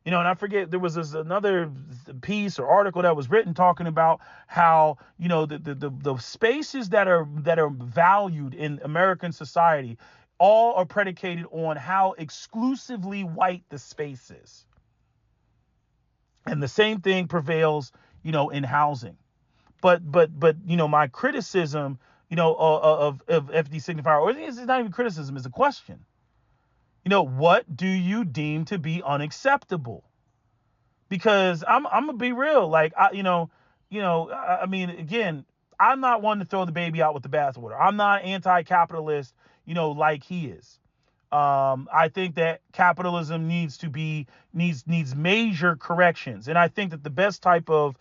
And I forget, there was another piece or article that was written talking about how, the spaces that are valued in American society all are predicated on how exclusively white the space is. And the same thing prevails, in housing. But my criticism of FD Signifier, or it's not even criticism, it's a question. What do you deem to be unacceptable? Because I'm gonna be real, like I mean, again, I'm not one to throw the baby out with the bathwater. I'm not anti-capitalist, like he is. I think that capitalism needs major corrections, and I think that the best type of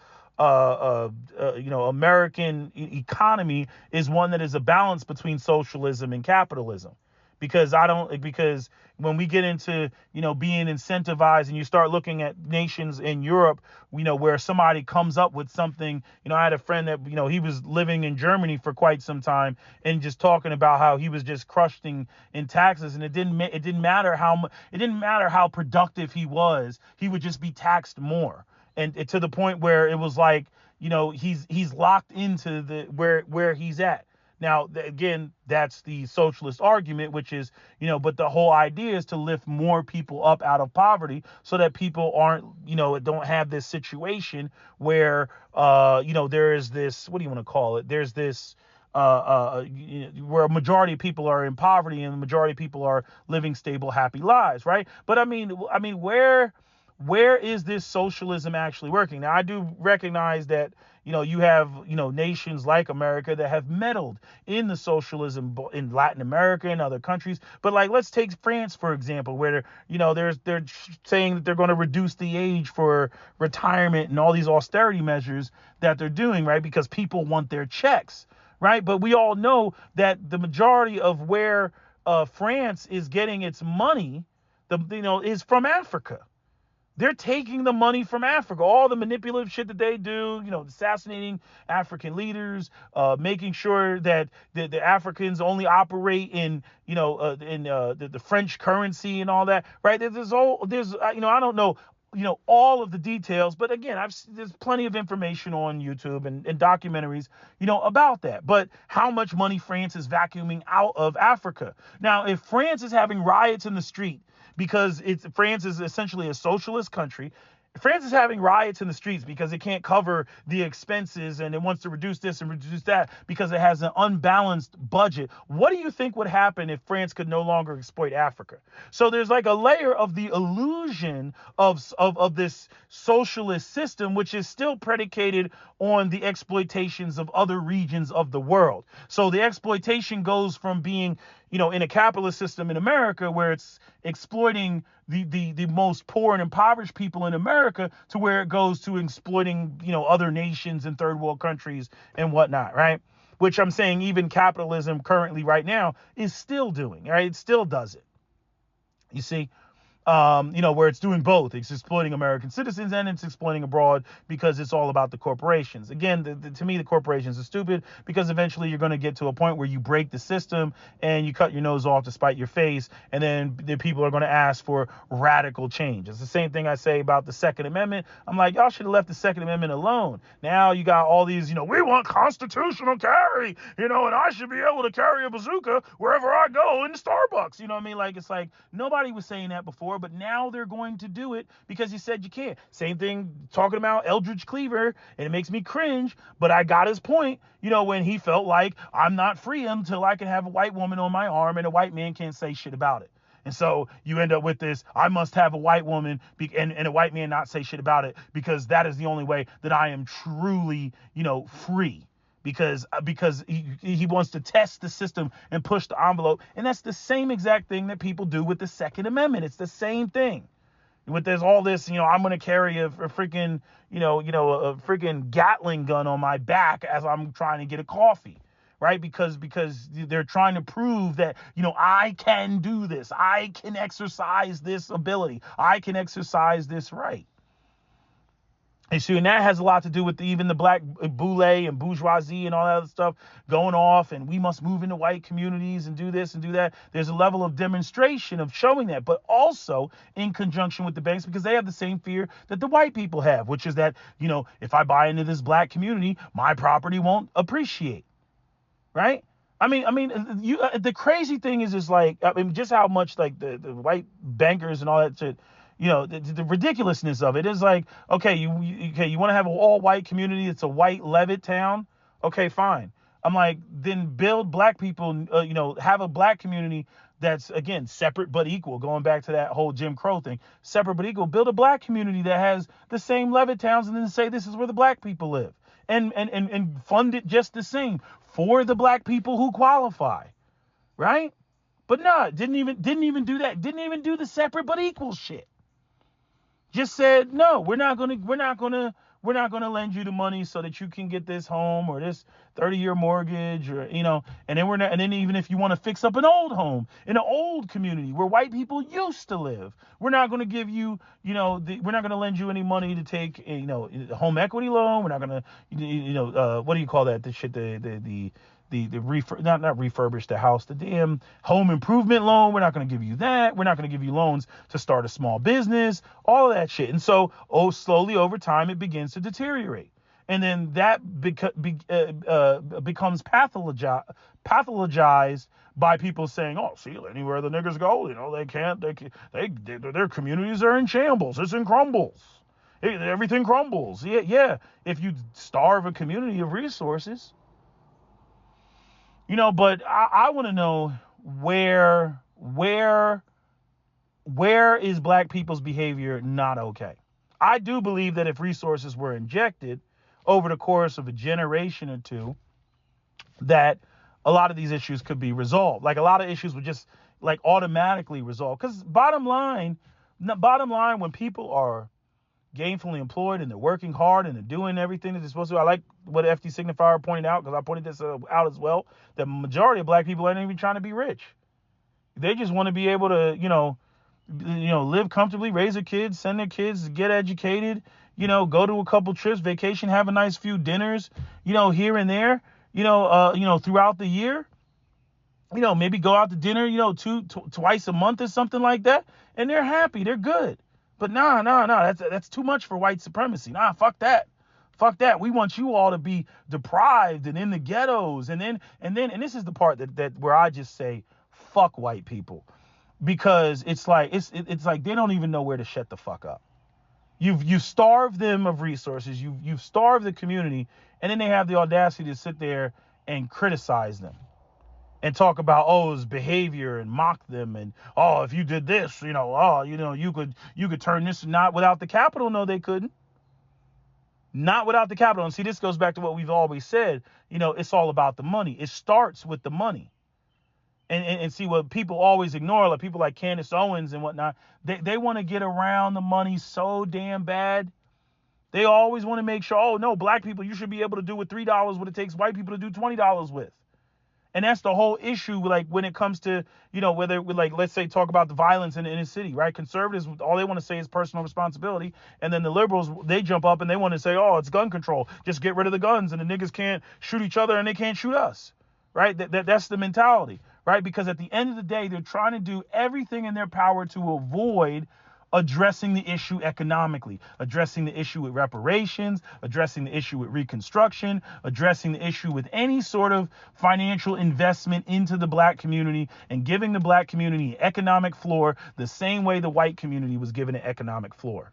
American economy is one that is a balance between socialism and capitalism. Because when we get into, being incentivized and you start looking at nations in Europe, where somebody comes up with something, I had a friend that, he was living in Germany for quite some time and just talking about how he was just crushed in taxes, and it didn't matter how productive he was, he would just be taxed more. And to the point where it was like, he's locked into where he's at. Now, again, that's the socialist argument, which is, but the whole idea is to lift more people up out of poverty so that people don't have this situation where, there is this, what do you want to call it? There's this, where a majority of people are in poverty and the majority of people are living stable, happy lives, right? But I mean, where is this socialism actually working? Now, I do recognize that, you have, nations like America that have meddled in the socialism in Latin America and other countries. But like, let's take France, for example, where, they're saying that they're going to reduce the age for retirement and all these austerity measures that they're doing, right? Because people want their checks, right? But we all know that the majority of where France is getting its money, is from Africa. They're taking the money from Africa, all the manipulative shit that they do, assassinating African leaders, making sure that the Africans only operate in the French currency and all that, right? I don't know, all of the details, but again, there's plenty of information on YouTube and documentaries, about that. But how much money France is vacuuming out of Africa? Now, if France is having riots in the street, because France is essentially a socialist country, France is having riots in the streets because it can't cover the expenses and it wants to reduce this and reduce that because it has an unbalanced budget. What do you think would happen if France could no longer exploit Africa? So there's like a layer of the illusion of this socialist system, which is still predicated on the exploitations of other regions of the world. So the exploitation goes from being, in a capitalist system in America where it's exploiting the most poor and impoverished people in America to where it goes to exploiting, other nations and third world countries and whatnot, right? Which I'm saying even capitalism currently right now is still doing, right? It still does it. You see? Where it's doing both. It's exploiting American citizens and it's exploiting abroad because it's all about the corporations. Again, to me, the corporations are stupid because eventually you're going to get to a point where you break the system and you cut your nose off to spite your face. And then the people are going to ask for radical change. It's the same thing I say about the Second Amendment. I'm like, y'all should have left the Second Amendment alone. Now you got all these, we want constitutional carry, and I should be able to carry a bazooka wherever I go in Starbucks. You know what I mean? Like, it's like nobody was saying that before, but now they're going to do it because you said you can't. Same thing talking about Eldridge Cleaver, and it makes me cringe, but I got his point, when he felt like I'm not free until I can have a white woman on my arm and a white man can't say shit about it. And so you end up with this, I must have a white woman and a white man not say shit about it because that is the only way that I am truly, free. Because he wants to test the system and push the envelope. And that's the same exact thing that people do with the Second Amendment. It's the same thing. There's all this, I'm going to carry a freaking, a freaking Gatling gun on my back as I'm trying to get a coffee, right? Because they're trying to prove that, I can do this. I can exercise this ability. I can exercise this right. And so, and that has a lot to do with even the black boule and bourgeoisie and all that other stuff going off. And we must move into white communities and do this and do that. There's a level of demonstration of showing that, but also in conjunction with the banks because they have the same fear that the white people have, which is that, if I buy into this black community, my property won't appreciate. Right? The crazy thing is like, just how much like the white bankers and all that shit. The ridiculousness of it is like, okay, you want to have an all white community. It's a white Levitt town. Okay, fine. I'm like, then build black people, have a black community that's, again, separate but equal. Going back to that whole Jim Crow thing, separate but equal. Build a black community that has the same Levitt towns and then say this is where the black people live and fund it just the same for the black people who qualify. Right. But no, didn't even do that. Didn't even do the separate but equal shit. Just said, no, we're not gonna lend you the money so that you can get this home or this 30-year mortgage or, and then even if you want to fix up an old home in an old community where white people used to live, we're not going to give you, we're not going to lend you any money to take, a home equity loan. We're not going to, what do you call that? The shit, not refurbish the house, the damn home improvement loan. We're not going to give you that. We're not going to give you loans to start a small business, all of that shit. And so, slowly over time, it begins to deteriorate. And then that becomes pathologized by people saying, oh, see, anywhere the niggers go, their communities are in shambles. It's in crumbles. Everything crumbles. Yeah. If you starve a community of resources, but I want to know where is black people's behavior not okay? I do believe that if resources were injected over the course of a generation or two, that a lot of these issues could be resolved. Like a lot of issues would just like automatically resolve. Because bottom line, when people are gainfully employed and they're working hard and they're doing everything that they're supposed to. I like what FD Signifier pointed out, because I pointed this out as well, that majority of black people aren't even trying to be rich. They just want to be able to, live comfortably, raise their kids, send their kids, get educated, go to a couple trips, vacation, have a nice few dinners, here and there, throughout the year. Maybe go out to dinner, twice a month or something like that, and they're happy, they're good. But no, that's too much for white supremacy. Nah, fuck that. We want you all to be deprived and in the ghettos. And this is the part that where I just say, fuck white people, because it's like they don't even know where to shut the fuck up. You've starved them of resources. You've starved the community, and then they have the audacity to sit there and criticize them and talk about his behavior and mock them and if you did this, you could turn this. Not without the capital. No, they couldn't. Not without the capital. And see, this goes back to what we've always said. It's all about the money. It starts with the money. And see what people always ignore, like people like Candace Owens and whatnot, they want to get around the money so damn bad. They always want to make sure, no, black people, you should be able to do with $3 what it takes white people to do $20 with. And that's the whole issue, like when it comes to, whether like, let's say, talk about the violence in the inner city, right? Conservatives, all they want to say is personal responsibility. And then the liberals, they jump up and they want to say, it's gun control. Just get rid of the guns and the niggas can't shoot each other and they can't shoot us, right? That's the mentality, right? Because at the end of the day, they're trying to do everything in their power to avoid addressing the issue economically, addressing the issue with reparations, addressing the issue with reconstruction, addressing the issue with any sort of financial investment into the black community and giving the black community an economic floor the same way the white community was given an economic floor.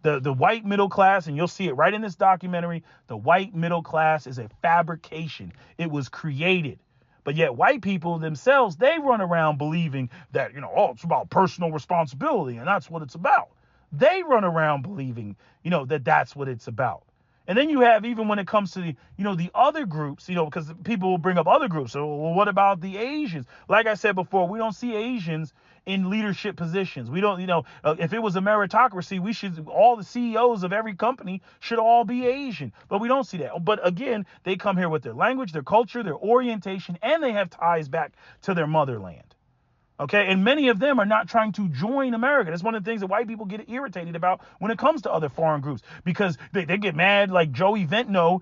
The white middle class, and you'll see it right in this documentary, the white middle class is a fabrication. It was created. But yet white people themselves, they run around believing that, it's about personal responsibility and that's what it's about. They run around believing, that that's what it's about. And then you have, even when it comes to the, the other groups, because people will bring up other groups. So, well, what about the Asians? Like I said before, we don't see Asians in leadership positions. We don't, if it was a meritocracy, all the CEOs of every company should all be Asian, but we don't see that. But again, they come here with their language, their culture, their orientation, and they have ties back to their motherland. Okay, and many of them are not trying to join America. That's one of the things that white people get irritated about when it comes to other foreign groups, because they get mad, like Joey Ventno,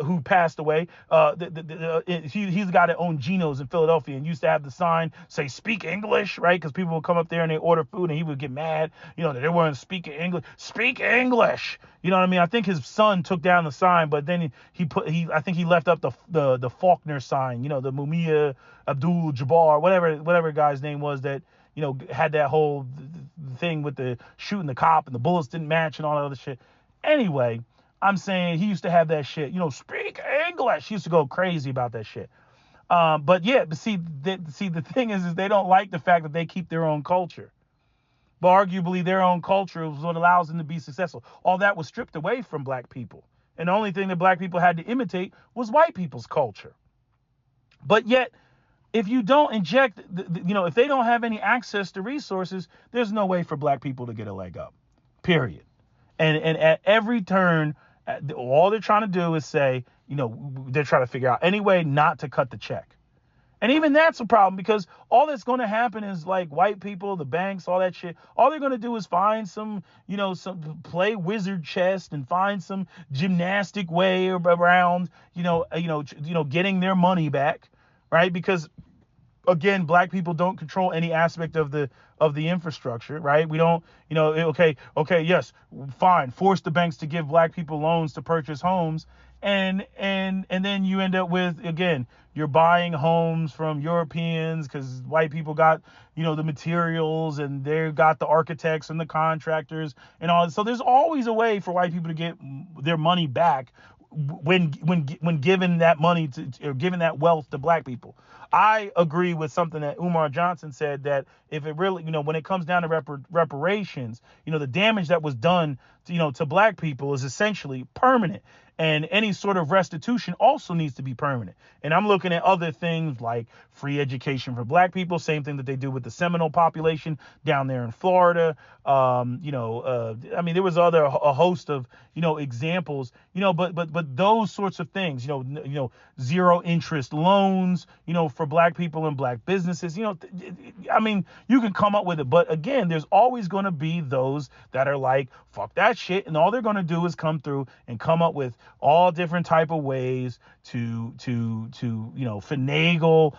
who passed away. He's the guy that owned Geno's in Philadelphia and used to have the sign say "Speak English," right? Because people would come up there and they order food and he would get mad, that they weren't speaking English. Speak English. You know what I mean? I think his son took down the sign, but then I think he left up the Faulkner sign, the Mumia Abdul-Jabbar, whatever guy's name was that, had that whole thing with the shooting the cop and the bullets didn't match and all that other shit. Anyway, I'm saying he used to have that shit, speak English. He used to go crazy about that shit. But the thing is they don't like the fact that they keep their own culture. But arguably their own culture is what allows them to be successful. All that was stripped away from black people. And the only thing that black people had to imitate was white people's culture. But yet, if you don't inject, if they don't have any access to resources, there's no way for black people to get a leg up, period. And at every turn, all they're trying to do is say, they're trying to figure out any way not to cut the check. And even that's a problem, because all that's going to happen is, like, white people, the banks, all that shit, all they're going to do is find some play wizard chess and find some gymnastic way around, getting their money back, right? Because again, black people don't control any aspect of the infrastructure, right? We don't, okay, yes, fine, force the banks to give black people loans to purchase homes. And then you end up with, again, you're buying homes from Europeans because white people got, the materials and they've got the architects and the contractors and all. So there's always a way for white people to get their money back when given that money or given that wealth to black people. I agree with something that Umar Johnson said, that if it really, when it comes down to reparations, the damage that was done, to black people is essentially permanent. And any sort of restitution also needs to be permanent. And I'm looking at other things like free education for black people, same thing that they do with the Seminole population down there in Florida. I mean, there was a host of, examples, but those sorts of things, zero interest loans, for black people and black businesses, I mean, you can come up with it. But again, there's always going to be those that are like, fuck that shit. And all they're going to do is come through and come up with all different type of ways to finagle,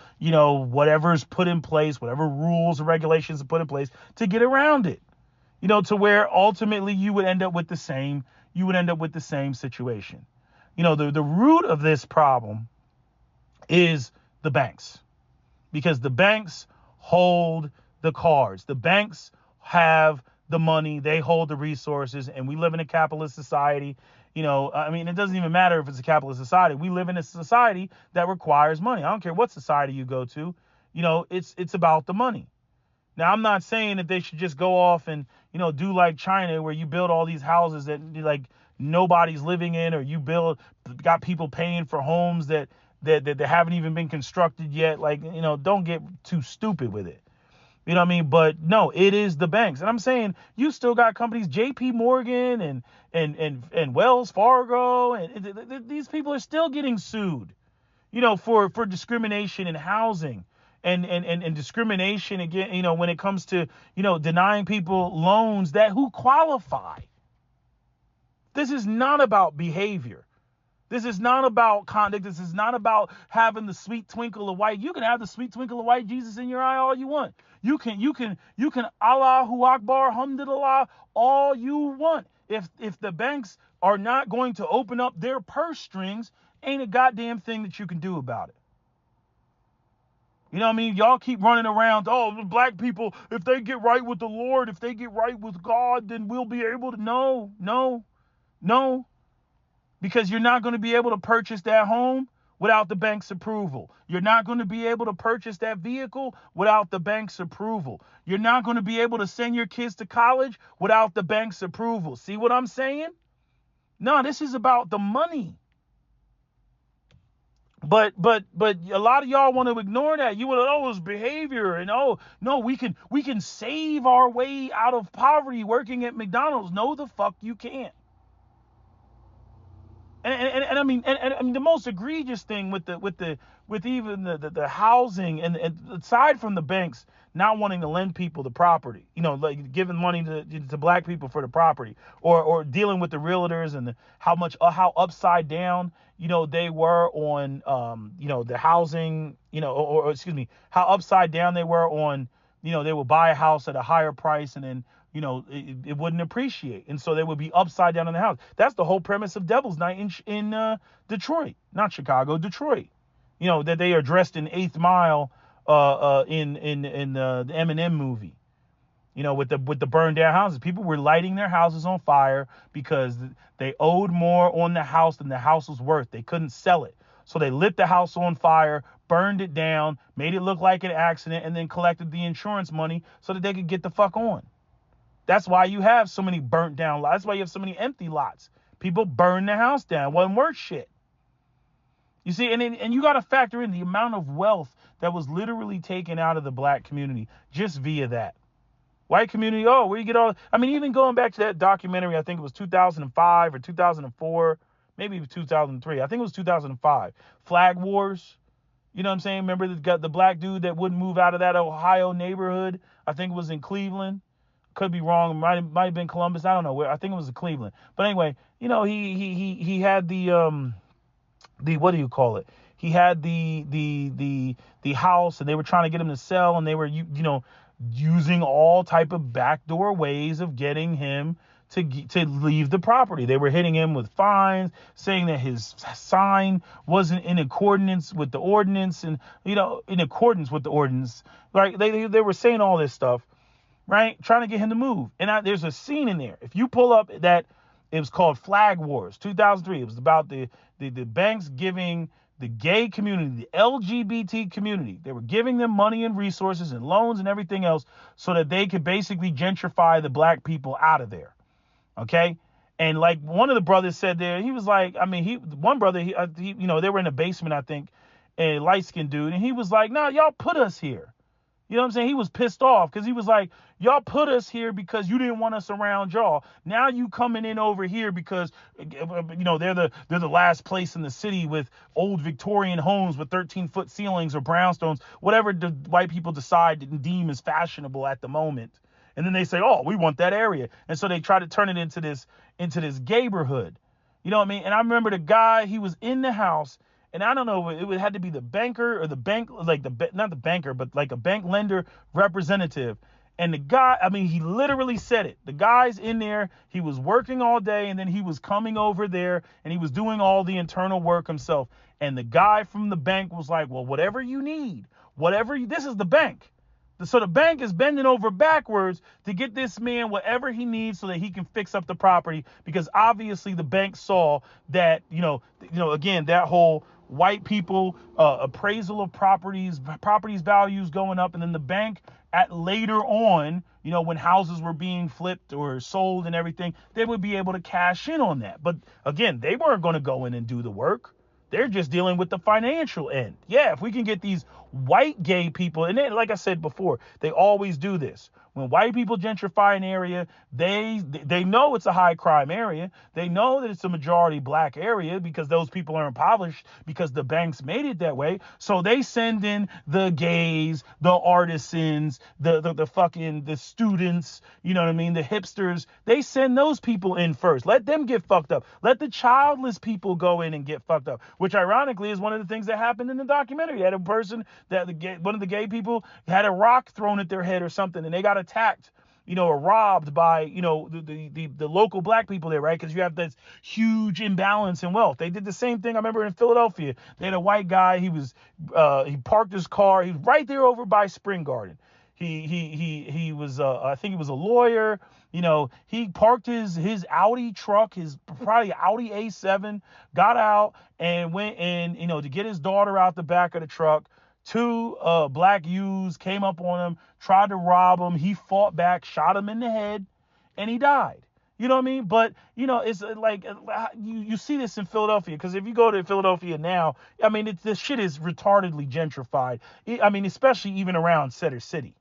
whatever's put in place, whatever rules and regulations are put in place to get around it, to where ultimately you would end up with the same situation. The root of this problem is the banks, because the banks hold the cards. The banks have the money, they hold the resources, and we live in a capitalist society. I mean, it doesn't even matter if it's a capitalist society. We live in a society that requires money. I don't care what society you go to. It's about the money. Now, I'm not saying that they should just go off and, do like China, where you build all these houses that like nobody's living in, or got people paying for homes that haven't even been constructed yet. Like, don't get too stupid with it. You know what I mean? But no, it is the banks. And I'm saying you still got companies, JP Morgan and Wells Fargo, and these people are still getting sued, for discrimination in housing and discrimination again, when it comes to, denying people loans who qualify. This is not about behavior. This is not about conduct. This is not about having the sweet twinkle of white. You can have the sweet twinkle of white Jesus in your eye all you want. You can Allahu Akbar, Hamdulillah, all you want. If the banks are not going to open up their purse strings, ain't a goddamn thing that you can do about it. You know what I mean? Y'all keep running around, the black people, if they get right with the Lord, if they get right with God, then we'll be able to. No. Because you're not going to be able to purchase that home without the bank's approval. You're not going to be able to purchase that vehicle without the bank's approval. You're not going to be able to send your kids to college without the bank's approval. See what I'm saying? No, this is about the money. But a lot of y'all want to ignore that. You want it's behavior, and no, we can save our way out of poverty working at McDonald's. No, the fuck you can't. And I mean, the most egregious thing with even the housing and aside from the banks not wanting to lend people the property, like giving money to black people for the property, or dealing with the realtors and how upside down they were on the housing, or excuse me, how upside down they were on, they would buy a house at a higher price and then it wouldn't appreciate. And so they would be upside down in the house. That's the whole premise of Devil's Night in Detroit, not Chicago, Detroit. That they are dressed in 8th Mile in the Eminem movie. With the burned down houses. People were lighting their houses on fire because they owed more on the house than the house was worth. They couldn't sell it. So they lit the house on fire, burned it down, made it look like an accident, and then collected the insurance money so that they could get the fuck on. That's why you have so many burnt down lots. That's why you have so many empty lots. People burn the house down. Wasn't worth shit. You see, and you got to factor in the amount of wealth that was literally taken out of the black community just via that. White community, where you get all... I mean, even going back to that documentary, I think it was 2005 or 2004, maybe 2003. I think it was 2005. Flag Wars. You know what I'm saying? Remember the black dude that wouldn't move out of that Ohio neighborhood? I think it was in Cleveland. Could be wrong. Might have been Columbus. I don't know where. I think it was in Cleveland. But anyway, he had the what do you call it? He had the house, and they were trying to get him to sell, and they were using all type of backdoor ways of getting him to leave the property. They were hitting him with fines, saying that his sign wasn't in accordance with the ordinance, and in accordance with the ordinance. Like they were saying all this stuff. Right? Trying to get him to move. And there's a scene in there. If you pull up that, it was called Flag Wars, 2003. It was about the banks giving the gay community, the LGBT community. They were giving them money and resources and loans and everything else so that they could basically gentrify the black people out of there. Okay? And like one of the brothers said there, he was like, one brother, they were in the basement, I think, a light-skinned dude. And he was like, nah, y'all put us here. You know what I'm saying? He was pissed off because he was like, y'all put us here because you didn't want us around y'all. Now you coming in over here because, they're the last place in the city with old Victorian homes with 13-foot ceilings or brownstones, whatever the white people decide to deem as fashionable at the moment. And then they say, we want that area. And so they try to turn it into this gayborhood. You know what I mean? And I remember the guy, he was in the house. And I don't know, it had to be the banker or the bank, like not the banker, but like a bank lender representative. And the guy, he literally said it. The guy's in there. He was working all day, and then he was coming over there, and he was doing all the internal work himself. And the guy from the bank was like, well, whatever you need, this is the bank. So the bank is bending over backwards to get this man whatever he needs so that he can fix up the property, because obviously the bank saw that, again, that whole white people appraisal of properties values going up, and then the bank at later on, when houses were being flipped or sold and everything, they would be able to cash in on that. But again, they weren't going to go in and do the work. They're just dealing with the financial end. Yeah, if we can get these white gay people, and then, like I said before, they always do this. When white people gentrify an area, they know it's a high crime area. They know that it's a majority black area because those people are impoverished because the banks made it that way. So they send in the gays, the artisans, the students, the hipsters. They send those people in first. Let them get fucked up. Let the childless people go in and get fucked up, which ironically is one of the things that happened in the documentary. You had a person one of the gay people had a rock thrown at their head or something, and they got attacked, or robbed by, the local black people there, right? Because you have this huge imbalance in wealth. They did the same thing. I remember in Philadelphia, they had a white guy. He parked his car. He was right there over by Spring Garden. He was, I think he was a lawyer. He parked his Audi truck, his probably Audi A7, got out and went in, to get his daughter out the back of the truck. Two black youths came up on him, tried to rob him. He fought back, shot him in the head, and he died. You know what I mean? But, it's like you see this in Philadelphia, because if you go to Philadelphia now, I mean, this shit is retardedly gentrified. I mean, especially even around Center City.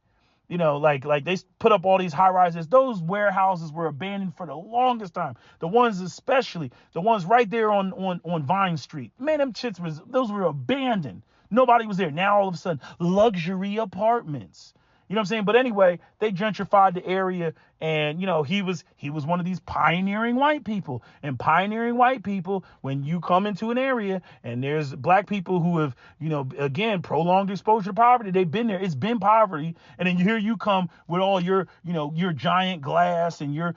Like they put up all these high rises. Those warehouses were abandoned for the longest time. The ones right there on Vine Street. Man, them shits those were abandoned. Nobody was there. Now all of a sudden, luxury apartments. You know what I'm saying? But anyway, they gentrified the area, and he was one of these pioneering white people. And pioneering white people, when you come into an area and there's black people who have, again, prolonged exposure to poverty, they've been there. It's been poverty. And then here you come with all your giant glass and your,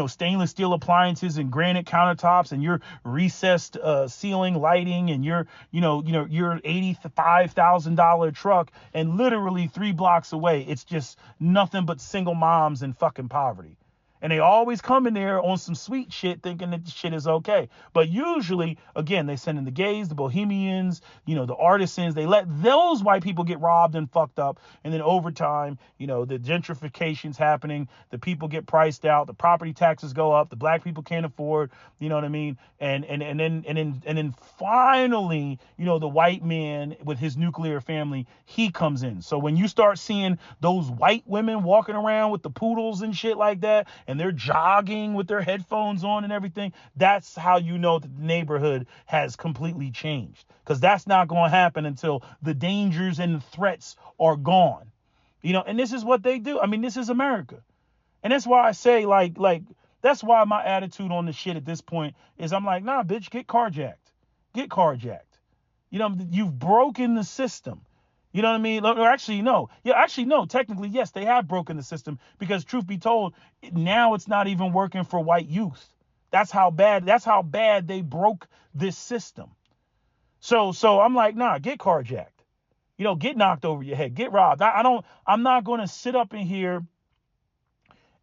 stainless steel appliances and granite countertops and your recessed ceiling lighting and your $85,000 truck, and literally 3 blocks away, it's just nothing but single moms and fucking poverty. And they always come in there on some sweet shit thinking that the shit is okay. But usually, again, they send in the gays, the bohemians, the artisans. They let those white people get robbed and fucked up. And then over time, the gentrification's happening. The people get priced out. The property taxes go up. The black people can't afford, you know what I mean? And then finally, the white man with his nuclear family, he comes in. So when you start seeing those white women walking around with the poodles and shit like that, and they're jogging with their headphones on and everything, that's how you know that the neighborhood has completely changed. Because that's not going to happen until the dangers and the threats are gone. And this is what they do. I mean, this is America. And that's why I say, like, that's why my attitude on the shit at this point is I'm like, nah, bitch, get carjacked. Get carjacked. You've broken the system. You know what I mean? Or actually, no. Yeah, actually, no. Technically, yes, they have broken the system, because truth be told, now it's not even working for white youth. That's how bad they broke this system. So I'm like, nah, get carjacked. Get knocked over your head, get robbed. I'm not going to sit up in here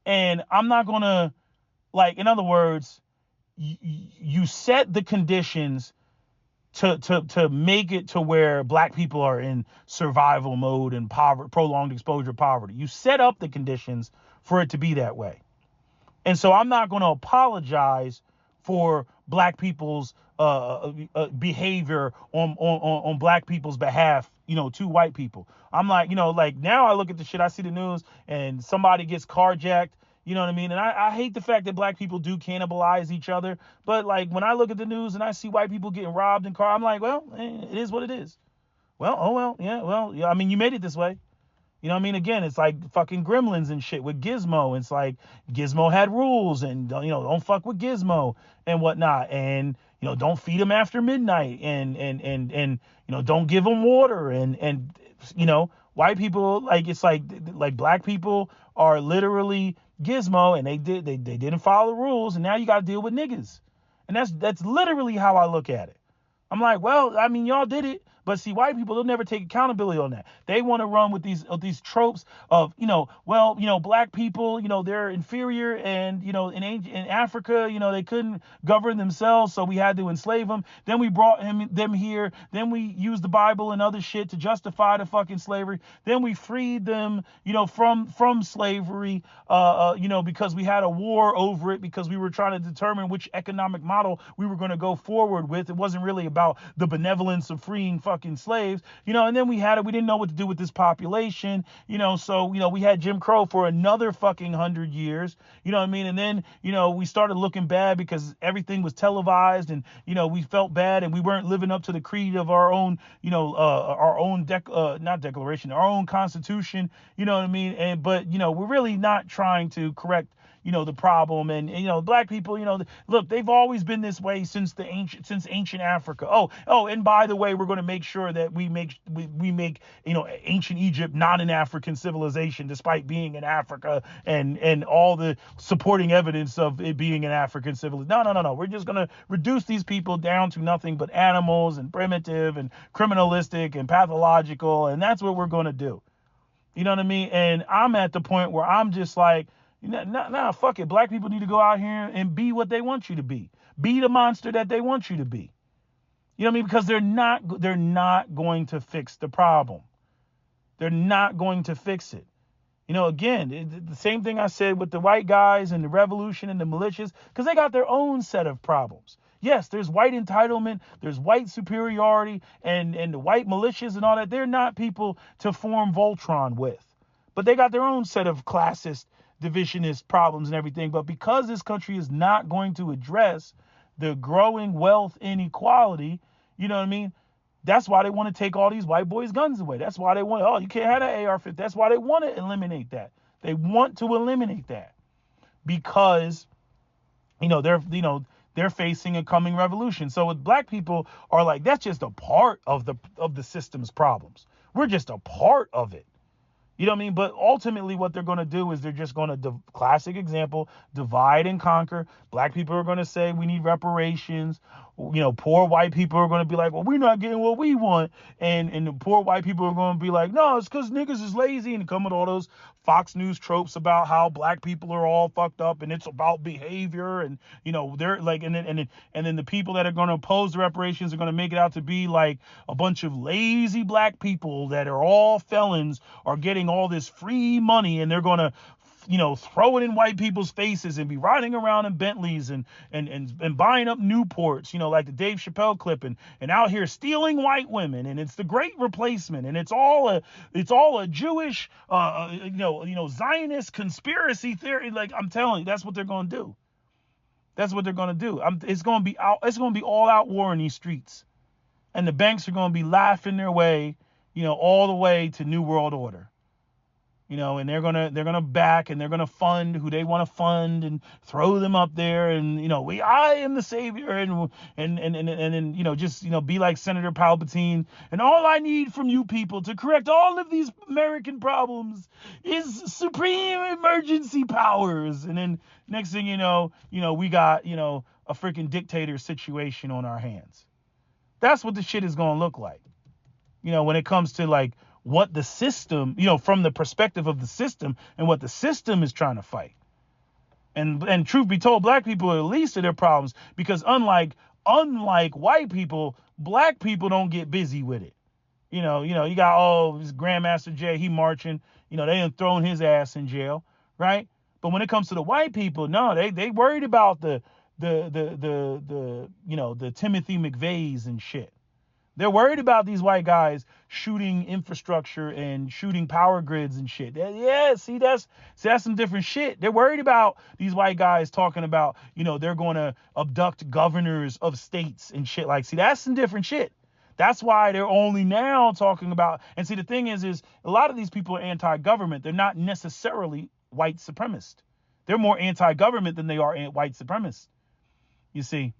and I'm not going to, in other words, you set the conditions to make it to where black people are in survival mode and prolonged exposure to poverty. You set up the conditions for it to be that way. And so I'm not going to apologize for black people's behavior on black people's behalf, to white people. I'm like, now I look at the shit, I see the news and somebody gets carjacked. You know what I mean? And I hate the fact that black people do cannibalize each other. But when I look at the news and I see white people getting robbed in car, I'm like, well, it is what it is. Well, yeah. I mean, you made it this way. You know what I mean? Again, it's like fucking Gremlins and shit with Gizmo. It's like Gizmo had rules and, don't fuck with Gizmo and whatnot. And, don't feed him after midnight and don't give him water. And white people, it's like black people are literally Gizmo, and they didn't follow the rules, and now you got to deal with niggas. And that's literally how I look at it. I'm like, well, I mean, y'all did it, But see, white people, they'll never take accountability on that. They want to run with these tropes of, black people, they're inferior, and, in Africa, they couldn't govern themselves, so we had to enslave them. Then we brought them here. Then we used the Bible and other shit to justify the fucking slavery. Then we freed them, from slavery, because we had a war over it, because we were trying to determine which economic model we were going to go forward with. It wasn't really about the benevolence of freeing fucking slaves, and then we didn't know what to do with this population, so, we had Jim Crow for another fucking 100 years, you know what I mean? And then, we started looking bad because everything was televised, and, we felt bad, and we weren't living up to the creed of our own, our own our own constitution, you know what I mean? But we're really not trying to correct the problem. And black people, look, they've always been this way since ancient Africa. Oh, and by the way, we're going to make sure that we make ancient Egypt not an African civilization, despite being in Africa and all the supporting evidence of it being an African civilization. No. We're just going to reduce these people down to nothing but animals and primitive and criminalistic and pathological. And that's what we're going to do. You know what I mean? And I'm at the point where I'm just like, nah, fuck it. Black people need to go out here and be what they want you to be. Be the monster that they want you to be. You know what I mean? Because they're not going to fix the problem. They're not going to fix it. Again, the same thing I said with the white guys and the revolution and the militias, because they got their own set of problems. Yes, there's white entitlement, there's white superiority, and the white militias and all that. They're not people to form Voltron with. But they got their own set of classist, divisionist problems and everything. But because this country is not going to address the growing wealth inequality, you know what I mean? That's why they want to take all these white boys' guns away. That's why they want, you can't have an AR-15. That's why they want to eliminate that. They want to eliminate that because, they're facing a coming revolution. So with black people are like, that's just a part of the system's problems. We're just a part of it. You know what I mean? But ultimately what they're going to do is they're just going to, classic example, divide and conquer. Black people are going to say we need reparations. Poor white people are going to be like, well, we're not getting what we want. And the poor white people are going to be like, no, it's because niggas is lazy, and come with all those Fox News tropes about how black people are all fucked up and it's about behavior. And, they're like, and then the people that are going to oppose the reparations are going to make it out to be like a bunch of lazy black people that are all felons are getting all this free money, and they're going to throw it in white people's faces and be riding around in Bentleys and buying up Newports, like the Dave Chappelle clip, and out here stealing white women, and it's the great replacement, and it's all a Jewish Zionist conspiracy theory. Like, I'm telling you, that's what they're going to do. That's what they're going to do. It's going to be all out war in these streets, and the banks are going to be laughing their way, all the way to New World Order. And they're gonna back, and they're gonna fund who they want to fund and throw them up there, and I am the savior, and just be like Senator Palpatine, and all I need from you people to correct all of these American problems is supreme emergency powers. And then next thing you know, we got a freaking dictator situation on our hands. That's what the shit is gonna look like. When it comes to like what the system, from the perspective of the system and what the system is trying to fight. And truth be told, black people are the least of their problems, because unlike white people, black people don't get busy with it. You got, this Grandmaster Jay, he marching, they done thrown his ass in jail, right? But when it comes to the white people, no, they worried about the Timothy McVeighs and shit. They're worried about these white guys shooting infrastructure and shooting power grids and shit. Yeah, that's some different shit. They're worried about these white guys talking about, they're going to abduct governors of states and shit. Like, that's some different shit. That's why they're only now talking about, and the thing is a lot of these people are anti-government. They're not necessarily white supremacist. They're more anti-government than they are white supremacists, you see.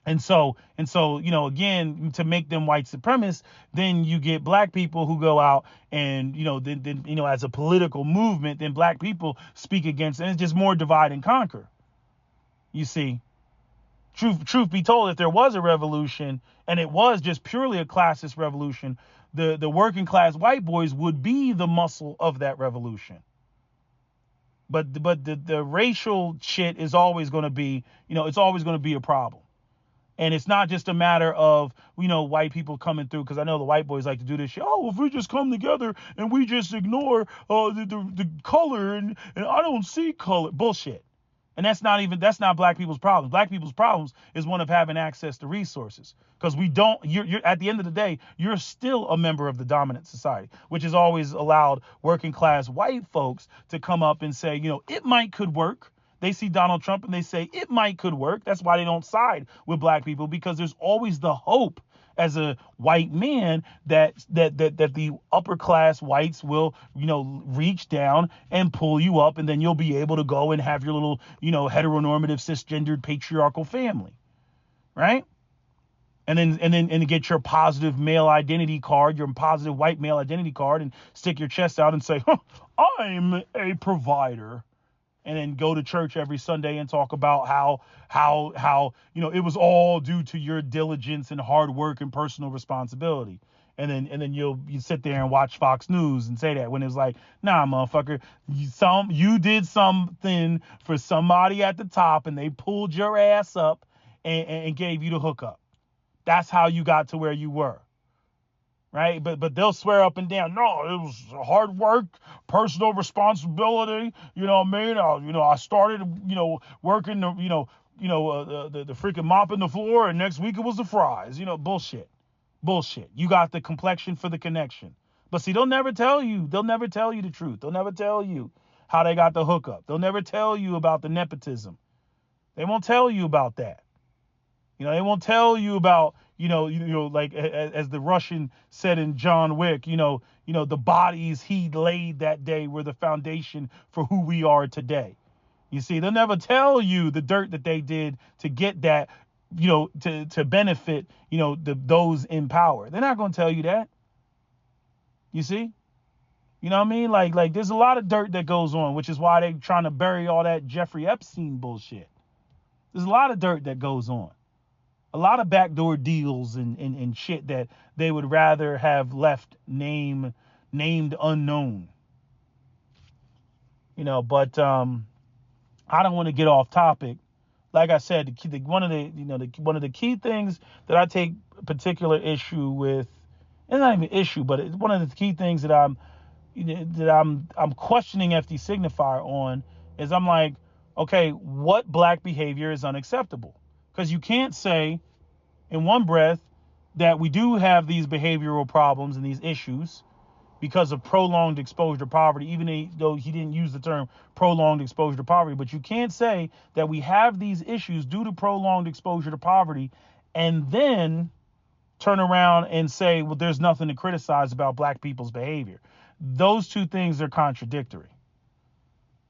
And so, again, to make them white supremacists, then you get black people who go out and, then as a political movement, then black people speak against, and it's just more divide and conquer. You see, truth be told, if there was a revolution and it was just purely a classist revolution, the working class white boys would be the muscle of that revolution. But the racial shit is always going to be, it's always going to be a problem. And it's not just a matter of, white people coming through, because I know the white boys like to do this shit. Oh, if we just come together and we just ignore the color and I don't see color. Bullshit. And that's not black people's problems. Black people's problems is one of having access to resources. Because you're at the end of the day, you're still a member of the dominant society, which has always allowed working class white folks to come up and say, it could work. They see Donald Trump and they say it could work. That's why they don't side with black people, because there's always the hope as a white man that the upper class whites will, reach down and pull you up, and then you'll be able to go and have your little, heteronormative cisgendered patriarchal family, right? And then get your positive male identity card, your positive white male identity card, and stick your chest out and say, I'm a provider. And then go to church every Sunday and talk about how it was all due to your diligence and hard work and personal responsibility. And then you sit there and watch Fox News and say that, when it's like, nah, motherfucker, you did something for somebody at the top and they pulled your ass up and gave you the hookup. That's how you got to where you were. Right. But they'll swear up and down, no, it was hard work, personal responsibility. I started, working, the freaking mopping the floor, and next week it was the fries. Bullshit. You got the complexion for the connection. But see, they'll never tell you the truth. They'll never tell you how they got the hookup. They'll never tell you about the nepotism. They won't tell you about that. They won't tell you about, like as the Russian said in John Wick, the bodies he laid that day were the foundation for who we are today. You see, they'll never tell you the dirt that they did to get that, to benefit, those in power. They're not going to tell you that. You see? You know what I mean? Like there's a lot of dirt that goes on, which is why they're trying to bury all that Jeffrey Epstein bullshit. There's a lot of dirt that goes on. A lot of backdoor deals and shit that they would rather have left named unknown. But I don't want to get off topic. Like I said, one of the key things that I take particular issue with, and not even issue, but it's one of the key things that I'm questioning FD Signifier on is, I'm like, okay, what black behavior is unacceptable? Because you can't say in one breath that we do have these behavioral problems and these issues because of prolonged exposure to poverty, even though he didn't use the term prolonged exposure to poverty. But you can't say that we have these issues due to prolonged exposure to poverty and then turn around and say, well, there's nothing to criticize about black people's behavior. Those two things are contradictory.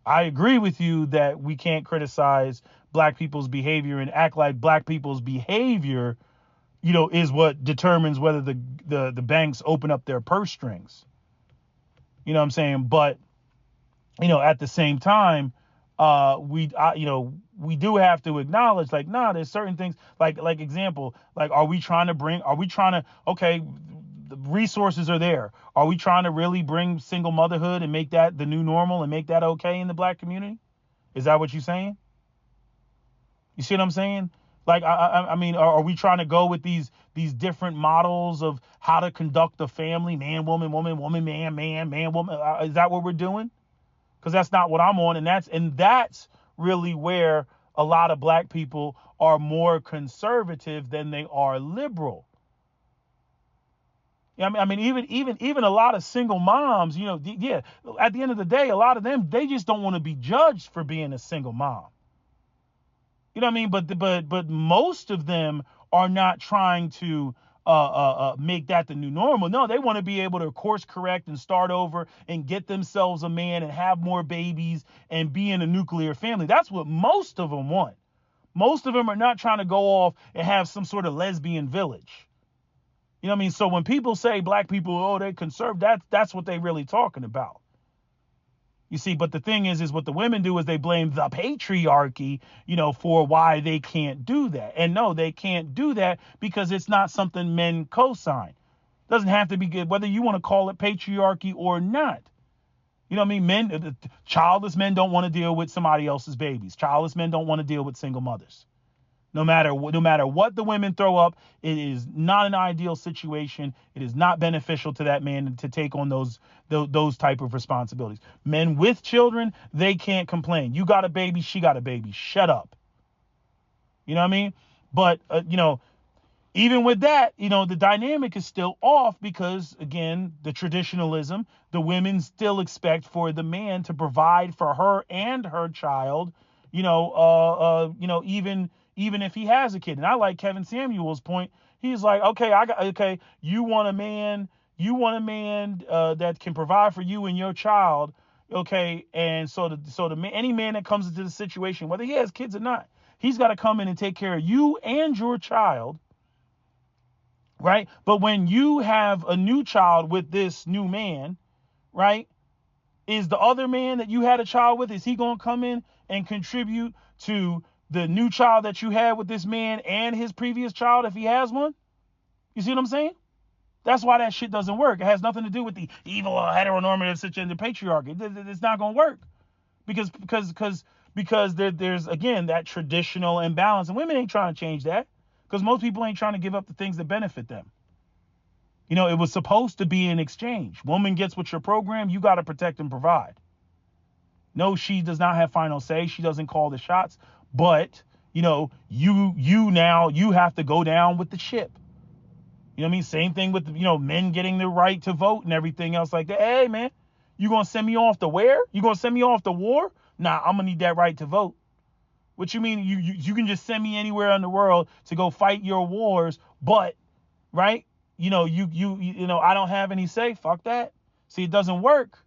I agree with you that we can't criticize black people's behavior and act like black people's behavior, is what determines whether the banks open up their purse strings. You know what I'm saying? But, at the same time, we do have to acknowledge, like, there's certain things, like example, like, okay, the resources are there. Are we trying to really bring single motherhood and make that the new normal and make that okay in the black community? Is that what you're saying? You see what I'm saying? Like, I mean, are we trying to go with these different models of how to conduct a family? Man, woman, woman, woman, man, man, man, woman. Is that what we're doing? Because that's not what I'm on. And that's really where a lot of black people are more conservative than they are liberal. I mean, even a lot of single moms, at the end of the day, a lot of them, they just don't want to be judged for being a single mom. You know what I mean? But most of them are not trying to make that the new normal. No, they want to be able to course correct and start over and get themselves a man and have more babies and be in a nuclear family. That's what most of them want. Most of them are not trying to go off and have some sort of lesbian village. You know what I mean? So when people say black people, oh, they conserve, that's what they really talking about. You see, but the thing is what the women do is they blame the patriarchy, for why they can't do that. And no, they can't do that because it's not something men co-sign. Doesn't have to be good, whether you want to call it patriarchy or not. You know what I mean? Childless men don't want to deal with somebody else's babies. Childless men don't want to deal with single mothers. No matter what the women throw up, it is not an ideal situation. It is not beneficial to that man to take on those type of responsibilities. Men with children, they can't complain. You got a baby, she got a baby. Shut up. You know what I mean? But even with that, the dynamic is still off because, again, the traditionalism, the women still expect for the man to provide for her and her child, even if he has a kid. And I like Kevin Samuel's point. He's like, okay, you want a man that can provide for you and your child. Okay. And so the man, any man that comes into the situation, whether he has kids or not, he's got to come in and take care of you and your child. Right. But when you have a new child with this new man, right, is the other man that you had a child with, is he going to come in and contribute to the new child that you had with this man and his previous child if he has one? You see what I'm saying? That's why that shit doesn't work. It has nothing to do with the evil heteronormative situation, the patriarchy. It's not going to work because there's, again, that traditional imbalance. And women ain't trying to change that. Because most people ain't trying to give up the things that benefit them. It was supposed to be an exchange. Woman gets with your program, you got to protect and provide. No, she does not have final say. She doesn't call the shots. But, you have to go down with the ship. You know what I mean? Same thing with, men getting the right to vote and everything else like that. Hey, man, you going to send me off to where? You going to send me off to war? Nah, I'm going to need that right to vote. What you mean? You can just send me anywhere in the world to go fight your wars, but right? I don't have any say. Fuck that. See, it doesn't work.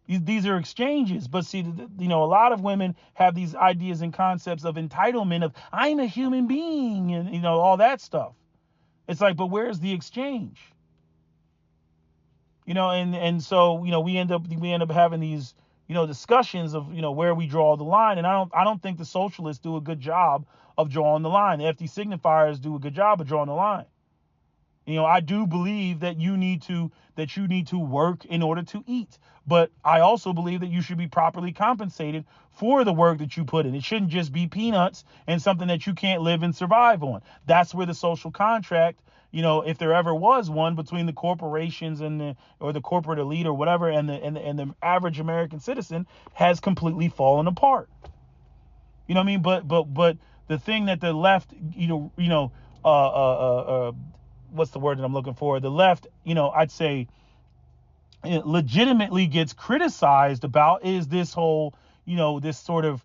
These are exchanges, but see, a lot of women have these ideas and concepts of entitlement of I'm a human being and all that stuff. It's like, but where's the exchange? And so we end up having these discussions of, where we draw the line. And I don't think the socialists do a good job of drawing the line. The FD signifiers do a good job of drawing the line. I do believe that you need to work in order to eat. But I also believe that you should be properly compensated for the work that you put in. It shouldn't just be peanuts and something that you can't live and survive on. That's where the social contract, if there ever was one between the corporations or the corporate elite or whatever and the average American citizen, has completely fallen apart. You know what I mean? But the thing that the left, what's the word that I'm looking for? The left, I'd say it legitimately gets criticized about is this whole, this sort of,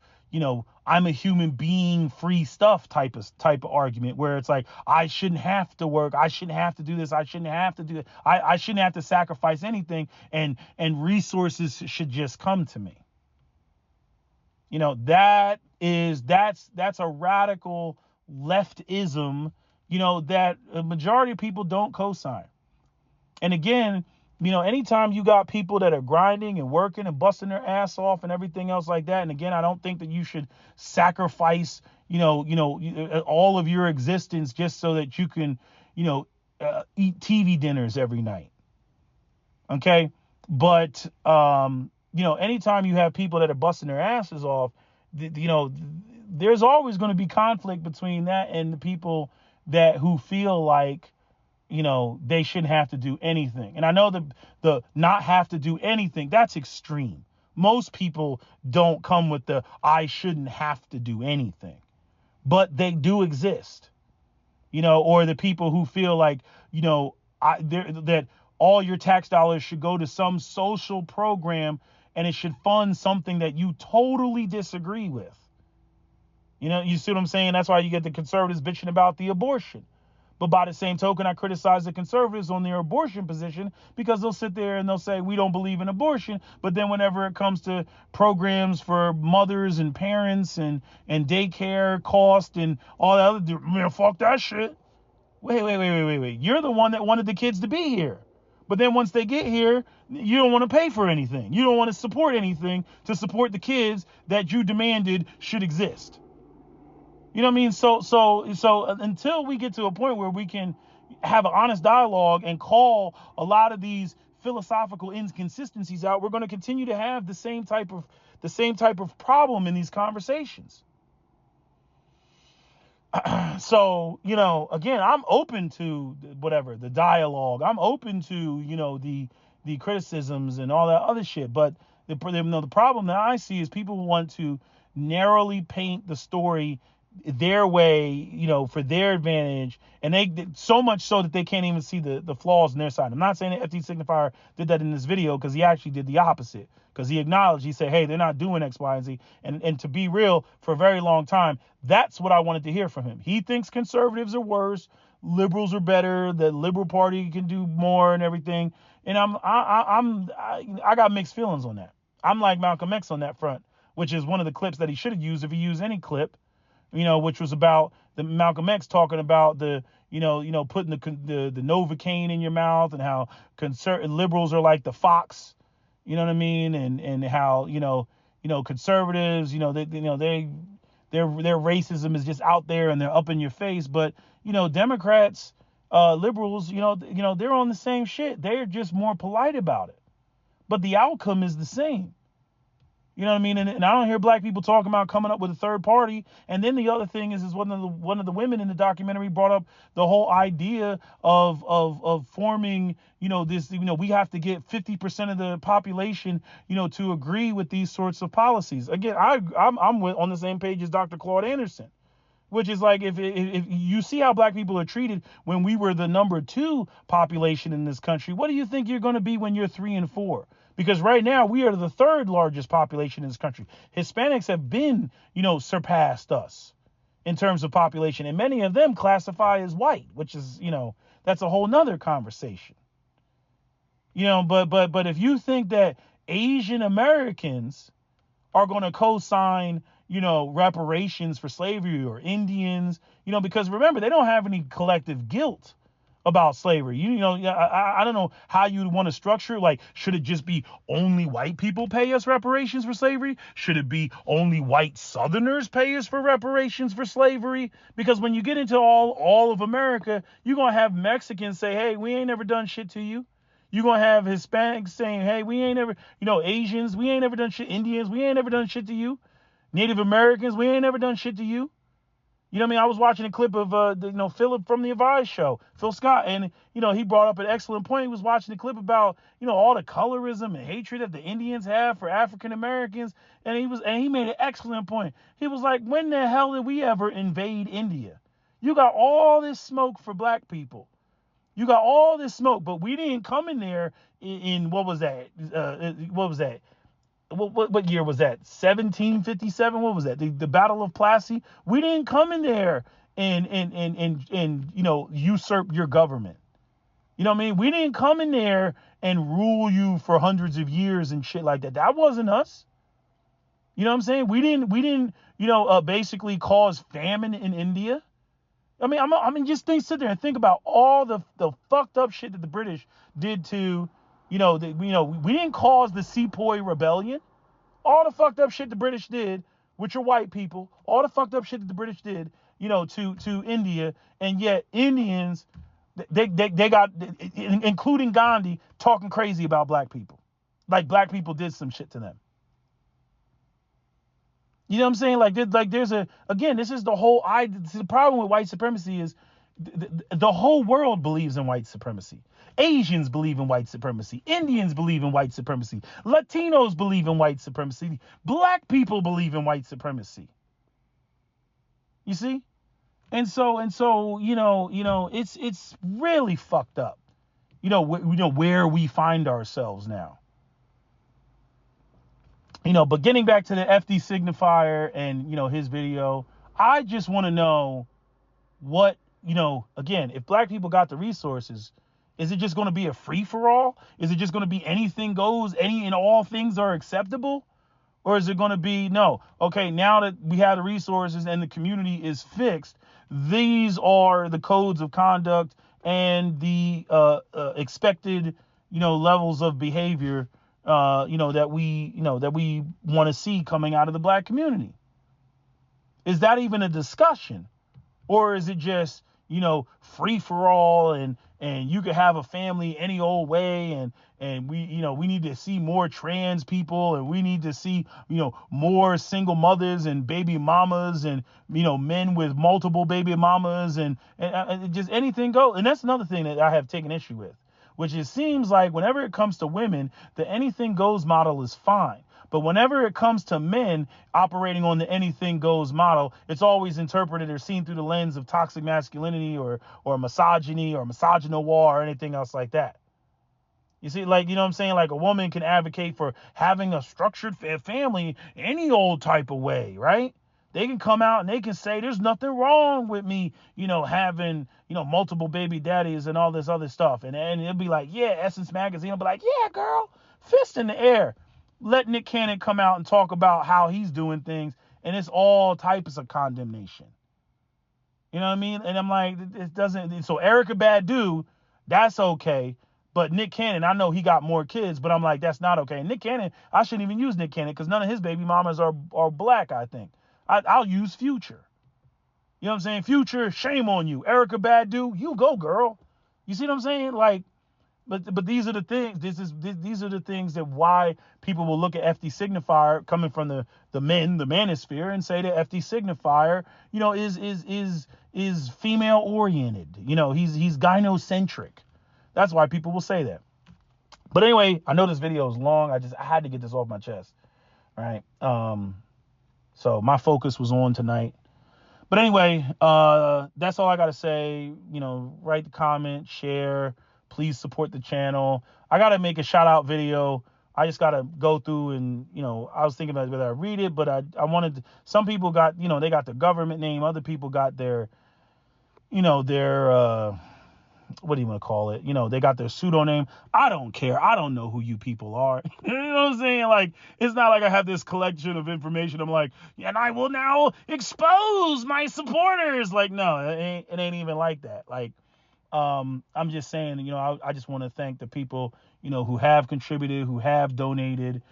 I'm a human being, free stuff type of argument where it's like, I shouldn't have to work. I shouldn't have to do this. I shouldn't have to do it. I shouldn't have to sacrifice anything. And resources should just come to me. That's a radical leftism, that a majority of people don't co-sign. And again, anytime you got people that are grinding and working and busting their ass off and everything else like that. And again, I don't think that you should sacrifice, all of your existence just so that you can, eat TV dinners every night. Okay. But, anytime you have people that are busting their asses off, there's always going to be conflict between that and the people who feel like, they shouldn't have to do anything. And I know the not have to do anything, that's extreme. Most people don't come with the I shouldn't have to do anything, but they do exist, or the people who feel like, that all your tax dollars should go to some social program and it should fund something that you totally disagree with. You see what I'm saying? That's why you get the conservatives bitching about the abortion. But by the same token, I criticize the conservatives on their abortion position because they'll sit there and they'll say, we don't believe in abortion. But then whenever it comes to programs for mothers and parents and daycare cost and all that other, man, fuck that shit. Wait. You're the one that wanted the kids to be here. But then once they get here, you don't want to pay for anything. You don't want to support anything to support the kids that you demanded should exist. You know what I mean? So until we get to a point where we can have an honest dialogue and call a lot of these philosophical inconsistencies out, we're going to continue to have the same type of problem in these conversations. So, again, I'm open to whatever, the dialogue. I'm open to, the criticisms and all that other shit. But the problem that I see is people want to narrowly paint the story their way, for their advantage. And they so much so that they can't even see the flaws in their side. I'm not saying that FD Signifier did that in this video, because he actually did the opposite. Because he acknowledged, he said, hey, they're not doing X, Y, and Z. And to be real, for a very long time, that's what I wanted to hear from him. He thinks conservatives are worse, liberals are better, the Liberal Party can do more and everything. And I got mixed feelings on that. I'm like Malcolm X on that front, which is one of the clips that he should have used if he used any clip, which was about the Malcolm X talking about the, putting the Novocaine in your mouth, and how liberals are like the fox. You know what I mean? And how, conservatives, their racism is just out there and they're up in your face. But, Democrats, liberals, they're on the same shit. They're just more polite about it. But the outcome is the same. You know what I mean? And I don't hear black people talking about coming up with a third party. And then the other thing is one of the women in the documentary brought up the whole idea of forming, this, we have to get 50% of the population, to agree with these sorts of policies. Again, I'm on the same page as Dr. Claude Anderson, which is like, if you see how black people are treated when we were the number 2 population in this country, what do you think you're going to be when you're 3 and 4? Because right now we are the 3rd largest population in this country. Hispanics have been, surpassed us in terms of population. And many of them classify as white, which is, that's a whole nother conversation. But if you think that Asian Americans are going to co-sign, reparations for slavery, or Indians, because remember, they don't have any collective guilt about slavery. I don't know how you'd want to structure, like, should it just be only white people pay us reparations for slavery? Should it be only white Southerners pay us for reparations for slavery? Because when you get into all of America, you're going to have Mexicans say, hey, we ain't never done shit to you. You're going to have Hispanics saying, hey, we ain't never, Asians, we ain't never done shit. Indians, we ain't never done shit to you. Native Americans, we ain't never done shit to you. You know what I mean? I was watching a clip of, Philip from the Advice Show, Phil Scott, and, he brought up an excellent point. He was watching a clip about, all the colorism and hatred that the Indians have for African Americans. And he made an excellent point. He was like, when the hell did we ever invade India? You got all this smoke for black people. You got all this smoke, but we didn't come in there in what was that? What year was that? 1757? What was that? The Battle of Plassey? We didn't come in there and usurp your government. You know what I mean? We didn't come in there and rule you for hundreds of years and shit like that. That wasn't us. You know what I'm saying? We didn't basically cause famine in India. I mean, just sit there and think about all the fucked up shit that the British did to, we didn't cause the Sepoy Rebellion. All the fucked up shit the British did, which are white people, all the fucked up shit that the British did, to India, and yet Indians, they got, including Gandhi, talking crazy about black people, like black people did some shit to them. You know what I'm saying? This is the whole, the problem with white supremacy is the whole world believes in white supremacy. Asians believe in white supremacy. Indians believe in white supremacy. Latinos believe in white supremacy. Black people believe in white supremacy. You see? And so, it's really fucked up. Where we find ourselves now. But getting back to the FD Signifier and, his video, I just want to know what, again, if black people got the resources, is it just going to be a free-for-all? Is it just going to be anything goes, any and all things are acceptable? Or is it going to be, no, okay, now that we have the resources and the community is fixed, these are the codes of conduct and the expected, levels of behavior, that we want to see coming out of the black community. Is that even a discussion? Or is it just, free for all and you could have a family any old way and we need to see more trans people and we need to see, more single mothers and baby mamas and, men with multiple baby mamas and just anything goes. And that's another thing that I have taken issue with, which it seems like whenever it comes to women, the anything goes model is fine. But whenever it comes to men operating on the anything goes model, it's always interpreted or seen through the lens of toxic masculinity or misogyny or misogynoir or anything else like that. You see, like, what I'm saying? Like a woman can advocate for having a structured family any old type of way, right? They can come out and they can say there's nothing wrong with me, having, multiple baby daddies and all this other stuff. And it'll be like, yeah, Essence Magazine will be like, yeah, girl, fist in the air. Let Nick Cannon come out and talk about how he's doing things, and it's all types of condemnation. You know what I mean? And I'm like, it doesn't. So Erica Badu, that's okay. But Nick Cannon, I know he got more kids, but I'm like, that's not okay. And Nick Cannon, I shouldn't even use Nick Cannon because none of his baby mamas are black, I think. I'll use Future. You know what I'm saying? Future, shame on you. Erica Badu, you go, girl. You see what I'm saying? Like, But these are the things. These are the things that why people will look at FD Signifier coming from the manosphere and say that FD Signifier, is female oriented. He's gynocentric. That's why people will say that. But anyway, I know this video is long. I had to get this off my chest, right? So my focus was on tonight. But anyway, that's all I gotta say. Write the comment, share. Please support the channel. I got to make a shout out video. I just got to go through and, I was thinking about whether I read it, but I wanted to, some people got, they got the government name. Other people got their, what do you want to call it? They got their pseudonym. I don't care. I don't know who you people are. You know what I'm saying? Like, it's not like I have this collection of information. I'm like, and I will now expose my supporters. Like, no, it ain't even like that. Like, I'm just saying, I just want to thank the people, who have contributed, who have donated,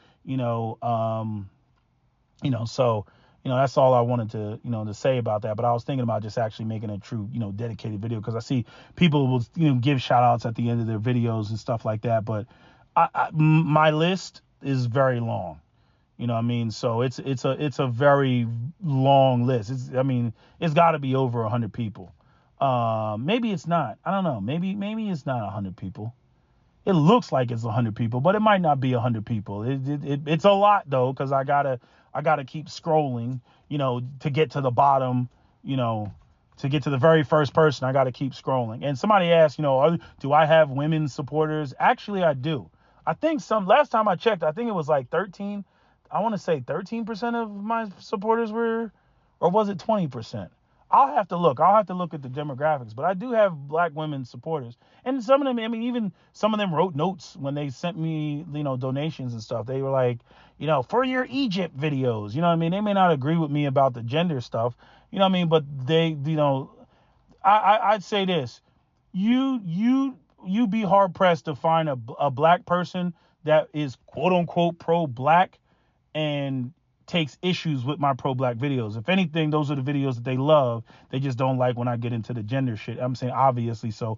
so, that's all I wanted to, to say about that. But I was thinking about just actually making a true, dedicated video because I see people will, give shout outs at the end of their videos and stuff like that. But my list is very long. You know what I mean? So it's a very long list. It's got to be over 100 people. Maybe it's not. I don't know. Maybe it's not 100 people. It looks like it's 100 people, but it might not be 100 people. It's a lot though, because I gotta keep scrolling, to get to the bottom, to get to the very first person. I gotta keep scrolling. And somebody asked, do I have women supporters? Actually, I do. I think last time I checked, I think it was like 13. I want to say 13% of my supporters were, or was it 20%? I'll have to look at the demographics, but I do have black women supporters. And some of them, even some of them wrote notes when they sent me, donations and stuff. They were like, for your Egypt videos, They may not agree with me about the gender stuff, but they, I'd say this, you be hard pressed to find a black person that is quote unquote pro-black and takes issues with my pro-black videos. If anything, those are the videos that they love. They just don't like when I get into the gender shit. I'm saying obviously, so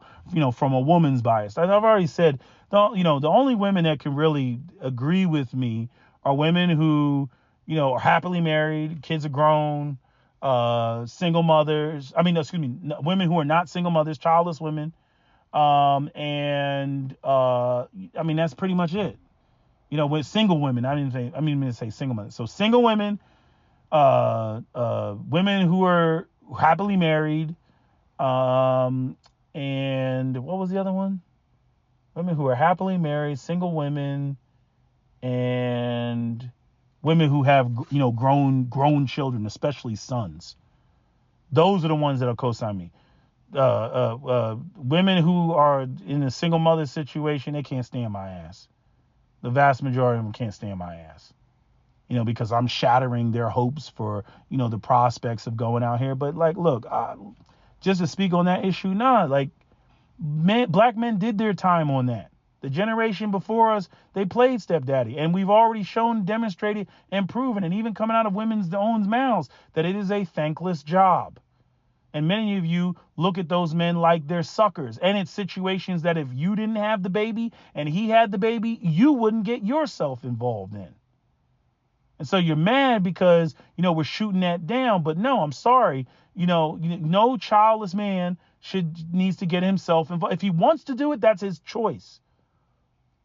from a woman's bias. As I've already said, the only women that can really agree with me are women who are happily married, kids are grown, single mothers. Women who are not single mothers, childless women, that's pretty much it. With single women, I didn't mean to say single mothers. So single women, women who are happily married, and what was the other one? Women who are happily married, single women, and women who have, grown children, especially sons. Those are the ones that'll co-sign me. Women who are in a single mother situation, they can't stand my ass. The vast majority of them can't stand my ass, because I'm shattering their hopes for, the prospects of going out here. But like, look, just to speak on that issue, black men did their time on that. The generation before us, they played stepdaddy. And we've already shown, demonstrated, and proven, and even coming out of women's own mouths, that it is a thankless job. And many of you look at those men like they're suckers. And it's situations that if you didn't have the baby and he had the baby, you wouldn't get yourself involved in. And so you're mad because, we're shooting that down. But no, I'm sorry. No childless man needs to get himself involved. If he wants to do it, that's his choice.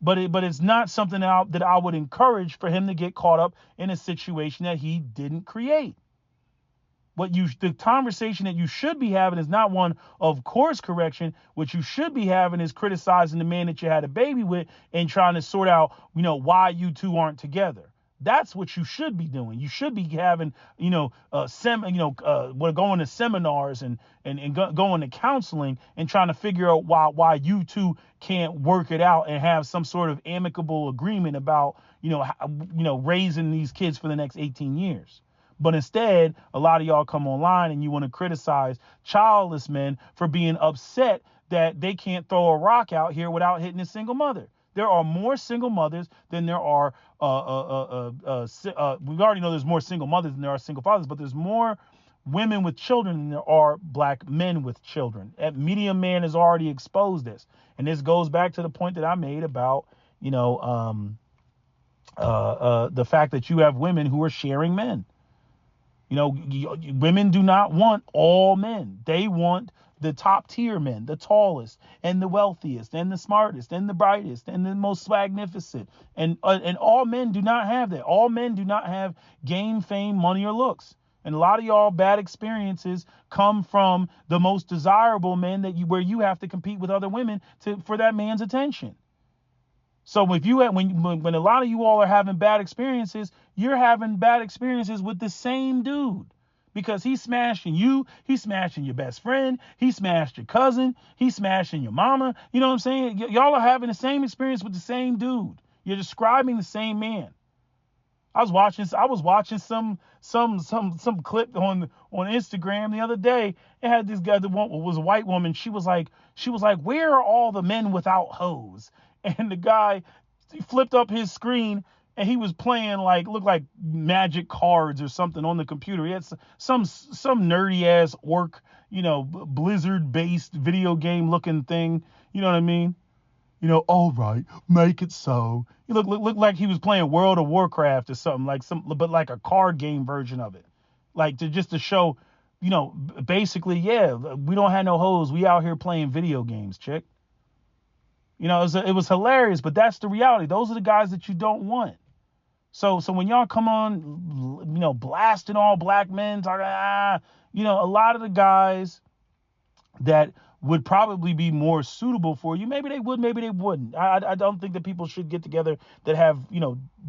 But it's not something that I would encourage for him to get caught up in a situation that he didn't create. The conversation that you should be having is not one of course correction. What you should be having is criticizing the man that you had a baby with and trying to sort out, why you two aren't together. That's what you should be doing. You should be having, going to seminars and going to counseling and trying to figure out why you two can't work it out and have some sort of amicable agreement about, raising these kids for the next 18 years. But instead, a lot of y'all come online and you want to criticize childless men for being upset that they can't throw a rock out here without hitting a single mother. There are more single mothers than there are, we already know there's more single mothers than there are single fathers, but there's more women with children than there are black men with children. Medium Man has already exposed this. And this goes back to the point that I made about, the fact that you have women who are sharing men. Women do not want all men. They want the top tier men, the tallest and the wealthiest and the smartest and the brightest and the most magnificent. And all men do not have that. All men do not have game, fame, money, or looks. And a lot of y'all bad experiences come from the most desirable men where you have to compete with other women for that man's attention. So when a lot of you all are having bad experiences, you're having bad experiences with the same dude. Because he's smashing you, he's smashing your best friend, he smashed your cousin, he's smashing your mama. You know what I'm saying? Y'all are having the same experience with the same dude. You're describing the same man. I was watching some clip on Instagram the other day. It had this guy that was a white woman. She was like, where are all the men without hoes? And the guy flipped up his screen and he was playing looked like magic cards or something on the computer. He had some nerdy ass Blizzard based video game looking thing. You know what I mean? All right, make it so. He looked like he was playing World of Warcraft or something, but like a card game version of it. To show, basically, yeah, we don't have no hoes. We out here playing video games, chick. It was hilarious, but that's the reality. Those are the guys that you don't want. So when y'all come on, blasting all black men, talking, a lot of the guys that would probably be more suitable for you, maybe they would, maybe they wouldn't. I don't think that people should get together that have,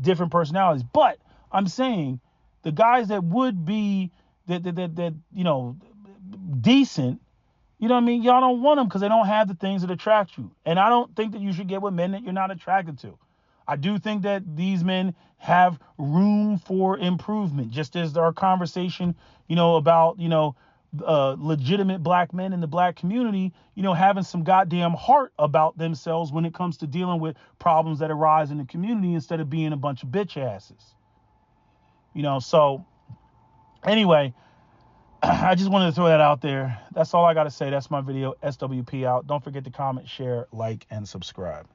different personalities. But I'm saying the guys that would be that decent, you know what I mean? Y'all don't want them because they don't have the things that attract you. And I don't think that you should get with men that you're not attracted to. I do think that these men have room for improvement, just as our conversation, about, legitimate black men in the black community, having some goddamn heart about themselves when it comes to dealing with problems that arise in the community instead of being a bunch of bitch asses. So anyway, I just wanted to throw that out there. That's all I got to say. That's my video. SWP out. Don't forget to comment, share, like, and subscribe.